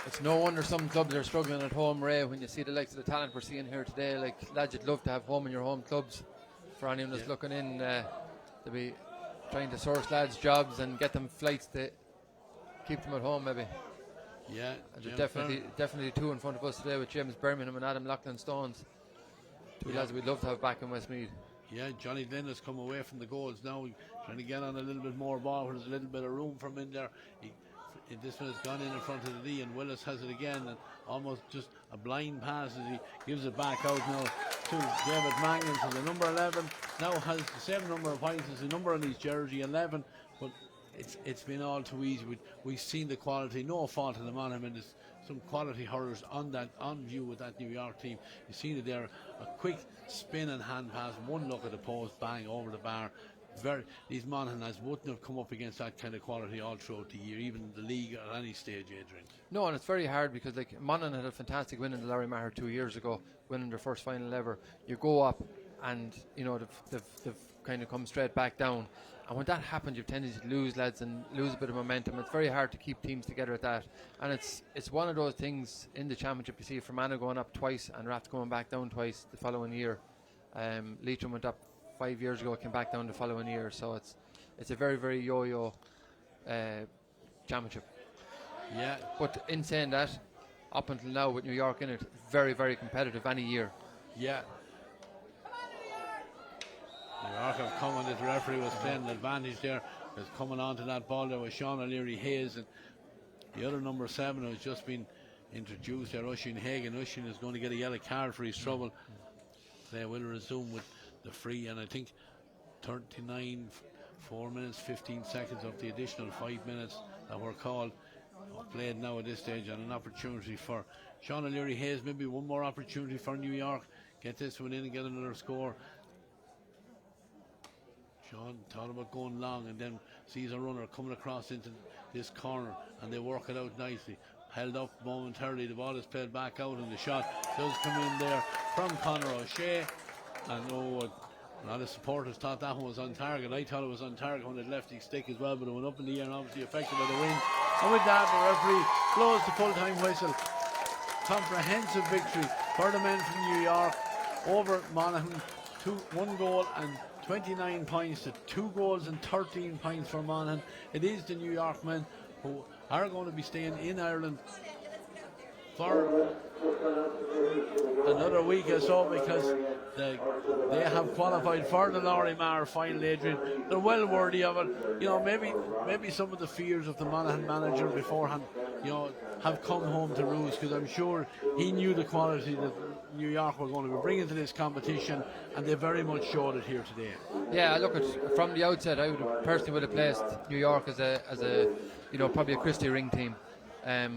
It's no wonder some clubs are struggling at home, Ray, when you see the likes of the talent we're seeing here today. Like, lads, you'd love to have home in your home clubs. For anyone that's looking in, to be trying to source lads jobs and get them flights to keep them at home, maybe. Yeah, and there's definitely two in front of us today with James Birmingham and Adam Loughlin Stones. Two lads we'd love to have back in Westmeath. Yeah, Johnny Glenn has come away from the goals now, trying to get on a little bit more ball where there's a little bit of room for him in there. This one has gone in front of the D, and Willis has it again, and almost just a blind pass as he gives it back out now to David Mangan. So the number 11 now has the same number of points as the number on his jersey, 11, but it's been all too easy. We've seen the quality, no fault in the man. I mean, there's some quality hurlers on view with that New York team. You've seen it there, a quick spin and hand pass, one look at the post, bang over the bar. These Monaghan lads wouldn't have come up against that kind of quality all throughout the year, even the league at any stage, Adrian. No, and it's very hard because like Monaghan had a fantastic win in the Lory Meaghar 2 years ago, winning their first final ever. You go up and you know they've kind of come straight back down, and when that happens you've tended to lose lads and lose a bit of momentum. It's very hard to keep teams together at that, and it's one of those things in the championship. You see Fermanagh going up twice and Rath going back down twice the following year. Leitrim went up 5 years ago, came back down the following year, so it's a very, very yo-yo championship. Yeah. But in saying that, up until now with New York in it, very, very competitive any year. Yeah. New York have come on, this referee was playing an advantage there, because coming on to that ball there was Sean O'Leary Hayes, and the other number 7 has just been introduced there, Oisin Hagan. Oisin is going to get a yellow card for his trouble. They will resume with the free, and I think 4 minutes 15 seconds of the additional 5 minutes that were called. played now at this stage, and an opportunity for Sean O'Leary Hayes, maybe one more opportunity for New York. Get this one in and get another score. Sean thought about going long and then sees a runner coming across into this corner, and they work it out nicely. Held up momentarily, the ball is played back out, and the shot does come in there from Conor O'Shea. And a lot of supporters thought that one was on target. I thought it was on target when it left his stick as well, but it went up in the air and obviously affected by the wind. And with that, the referee blows the full-time whistle. Comprehensive victory for the men from New York over Monaghan. 1 goal and 29 points to 2 goals and 13 points for Monaghan. It is the New York men who are going to be staying in Ireland for another week or so, because they have qualified for the Lory Meaghar final, Adrian. They're well worthy of it. You know, maybe some of the fears of the Monaghan manager beforehand, you know, have come home to roost, because I'm sure he knew the quality that New York were going to be bringing to this competition, and they very much showed it here today. Yeah, look, from the outset, I would have placed New York as a you know, probably a Christie Ring team.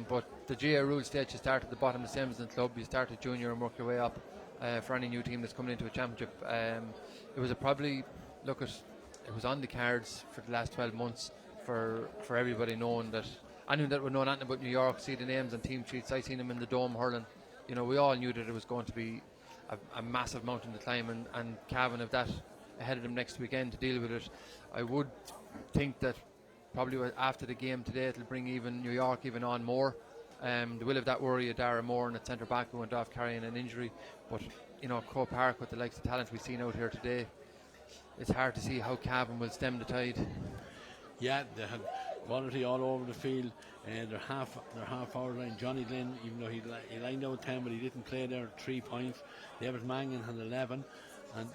But the GA rule states you start at the bottom, the same as in club. You start at junior and work your way up. For any new team that's coming into a championship, it was it was on the cards for the last 12 months for everybody knowing that. Anyone that would know nothing about New York, see the names on team sheets. I seen them in the Dome hurling. You know, we all knew that it was going to be a massive mountain to climb, and Cavan have that ahead of them next weekend to deal with it. I would think that probably after the game today, it'll bring even New York even on more. They will have that worry of Dara Moore and at centre back who went off carrying an injury. But you know, Croke Park with the likes of talent we've seen out here today, it's hard to see how Cavan will stem the tide. Yeah, they had quality all over the field, and they're half forward line. Johnny Glynn, even though he lined out 10, but he didn't play there, 3 points. David Mangan had 11, and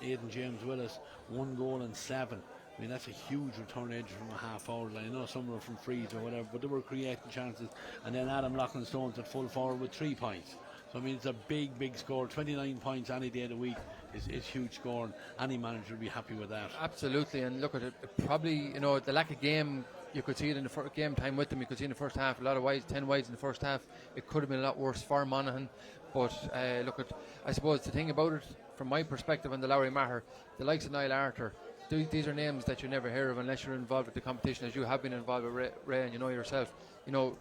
Aidan James Willis 1 goal and 7. I mean, that's a huge return edge from a half forward line. I know some were from frees or whatever, but they were creating chances. And then Adam Loughlin-Stones at full forward with 3 points. So I mean, it's a big score. 29 points any day of the week is huge score, and any manager will be happy with that. Absolutely, and look at it. Probably, you know, the lack of game, you could see it in the game time with them. You could see in the first half a lot of wides, 10 wides in the first half. It could have been a lot worse for Monaghan. But I suppose the thing about it, from my perspective on the Lory Meaghar, the likes of Niall Arthur, these are names that you never hear of unless you're involved with the competition, as you have been involved with Ray, and you know yourself. You know,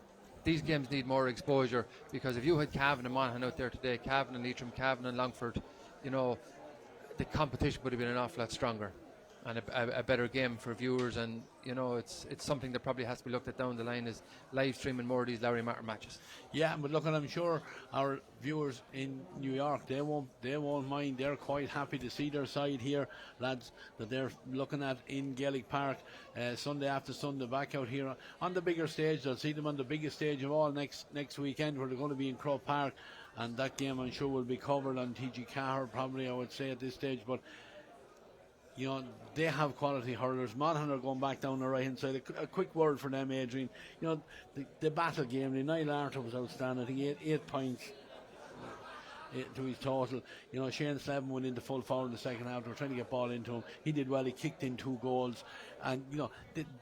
these games need more exposure, because if you had Cavan and Monaghan out there today, Cavan and Leitrim, Cavan and Longford, you know, the competition would have been an awful lot stronger and a better game for viewers. And you know, it's something that probably has to be looked at down the line, is live streaming more of these Lory Meaghar matches. Yeah, but look, and I'm sure our viewers in New York, they won't mind. They're quite happy to see their side here, lads, that they're looking at in Gaelic Park Sunday after Sunday, back out here on the bigger stage. They'll see them on the biggest stage of all next weekend, where they're going to be in Croke Park, and that game I'm sure will be covered on TEG Cusack, probably, I would say, at this stage. But you know, they have quality hurlers. Monaghan are going back down the right hand side. A quick word for them, Adrian. You know, the battle game, the Niall Arthur was outstanding. I think he had 8 points to his total. You know, Shane Slevin went into full forward in the second half. They were trying to get ball into him. He did well. He kicked in 2 goals, and you know,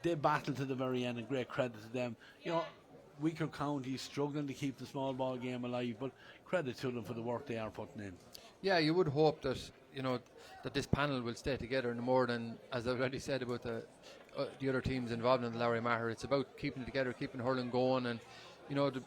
they battled to the very end, and great credit to them. You know, weaker counties struggling to keep the small ball game alive, but credit to them for the work they are putting in. Yeah, you would hope that, you know, that this panel will stay together, no more than, as I've already said about the other teams involved in the Lory Meaghar. It's about keeping it together, keeping hurling going. And you know, the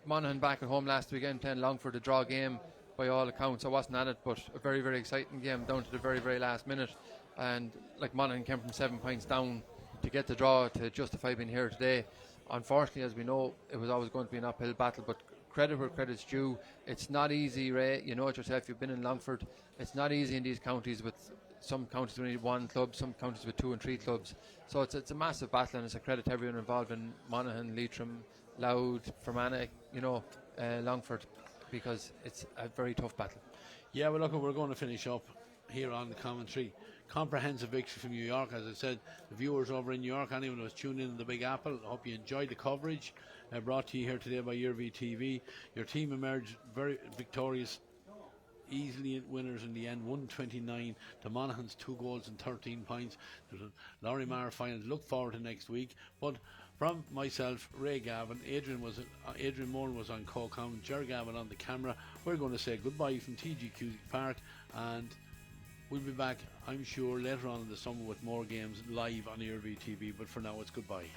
Monaghan back at home last weekend playing Longford, a draw game by all accounts. I wasn't at it, but a very, very exciting game down to the very, very last minute. And like, Monaghan came from 7 points down to get the draw to justify being here today. Unfortunately, as we know, it was always going to be an uphill battle, but credit where credit's due. It's not easy, Ray. You know it yourself. You've been in Longford. It's not easy in these counties, with some counties with only 1 club, some counties with 2 and 3 clubs. So it's a massive battle, and it's a credit to everyone involved in Monaghan, Leitrim, Louth, Fermanagh, you know, Longford, because it's a very tough battle. Yeah, well, look, we're going to finish up here on the commentary. Comprehensive victory from New York. As I said, the viewers over in New York, anyone who was tuned in the Big Apple, I hope you enjoyed the coverage brought to you here today by Yearview TV. Your team emerged very victorious easily winners in the end, 129 to Monaghan's 2 goals and 13 points. There's a Lory Meaghar final to look forward to next week. But from myself, Ray Gavin, Adrian Moore was on co-com, Ger Gavin on the camera. We're going to say goodbye from TEG Cusack Park, and we'll be back, I'm sure, later on in the summer with more games live on ERV TV. But for now, it's goodbye.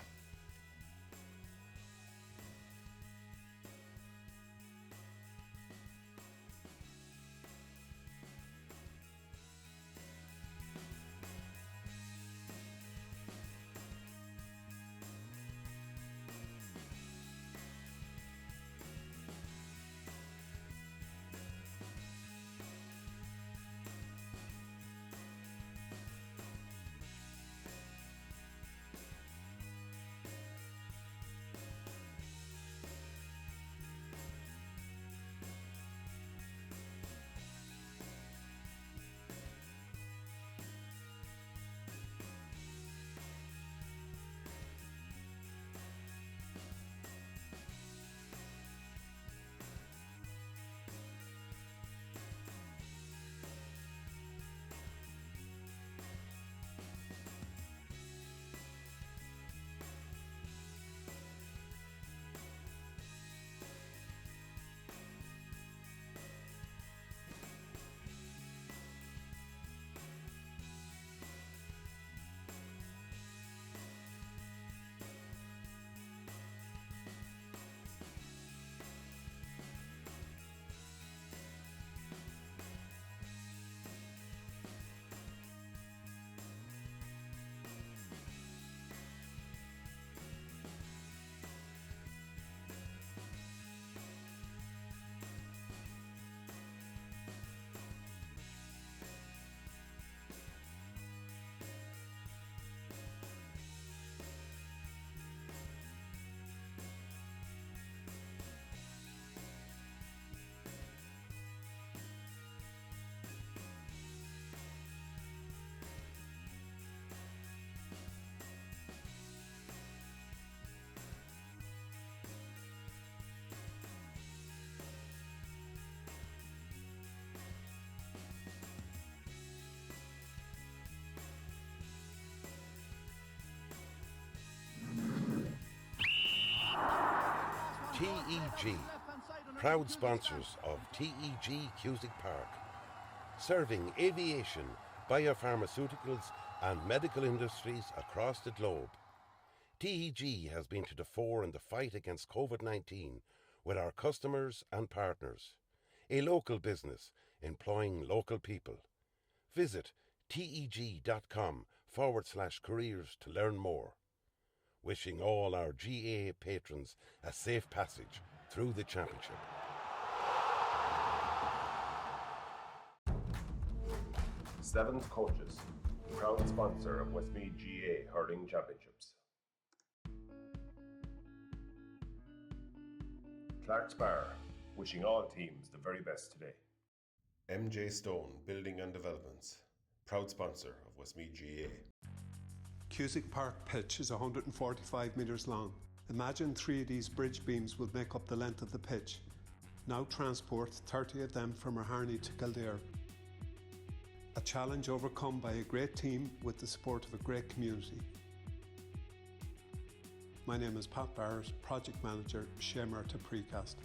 TEG, proud sponsors of TEG Cusack Park, serving aviation, biopharmaceuticals and medical industries across the globe. TEG has been to the fore in the fight against COVID-19 with our customers and partners. A local business employing local people. Visit teg.com/careers to learn more. Wishing all our GAA patrons a safe passage through the championship. Seventh Coaches, proud sponsor of Westmeath GAA Hurling Championships. Clark's Bar, wishing all teams the very best today. MJ Stone Building and Developments, proud sponsor of Westmeath GAA. Cusack Park pitch is 145 metres long. Imagine 3 of these bridge beams will make up the length of the pitch. Now transport 30 of them from Meaghar to Kildare. A challenge overcome by a great team with the support of a great community. My name is Pat Barrett, Project Manager, Shamer to Precast.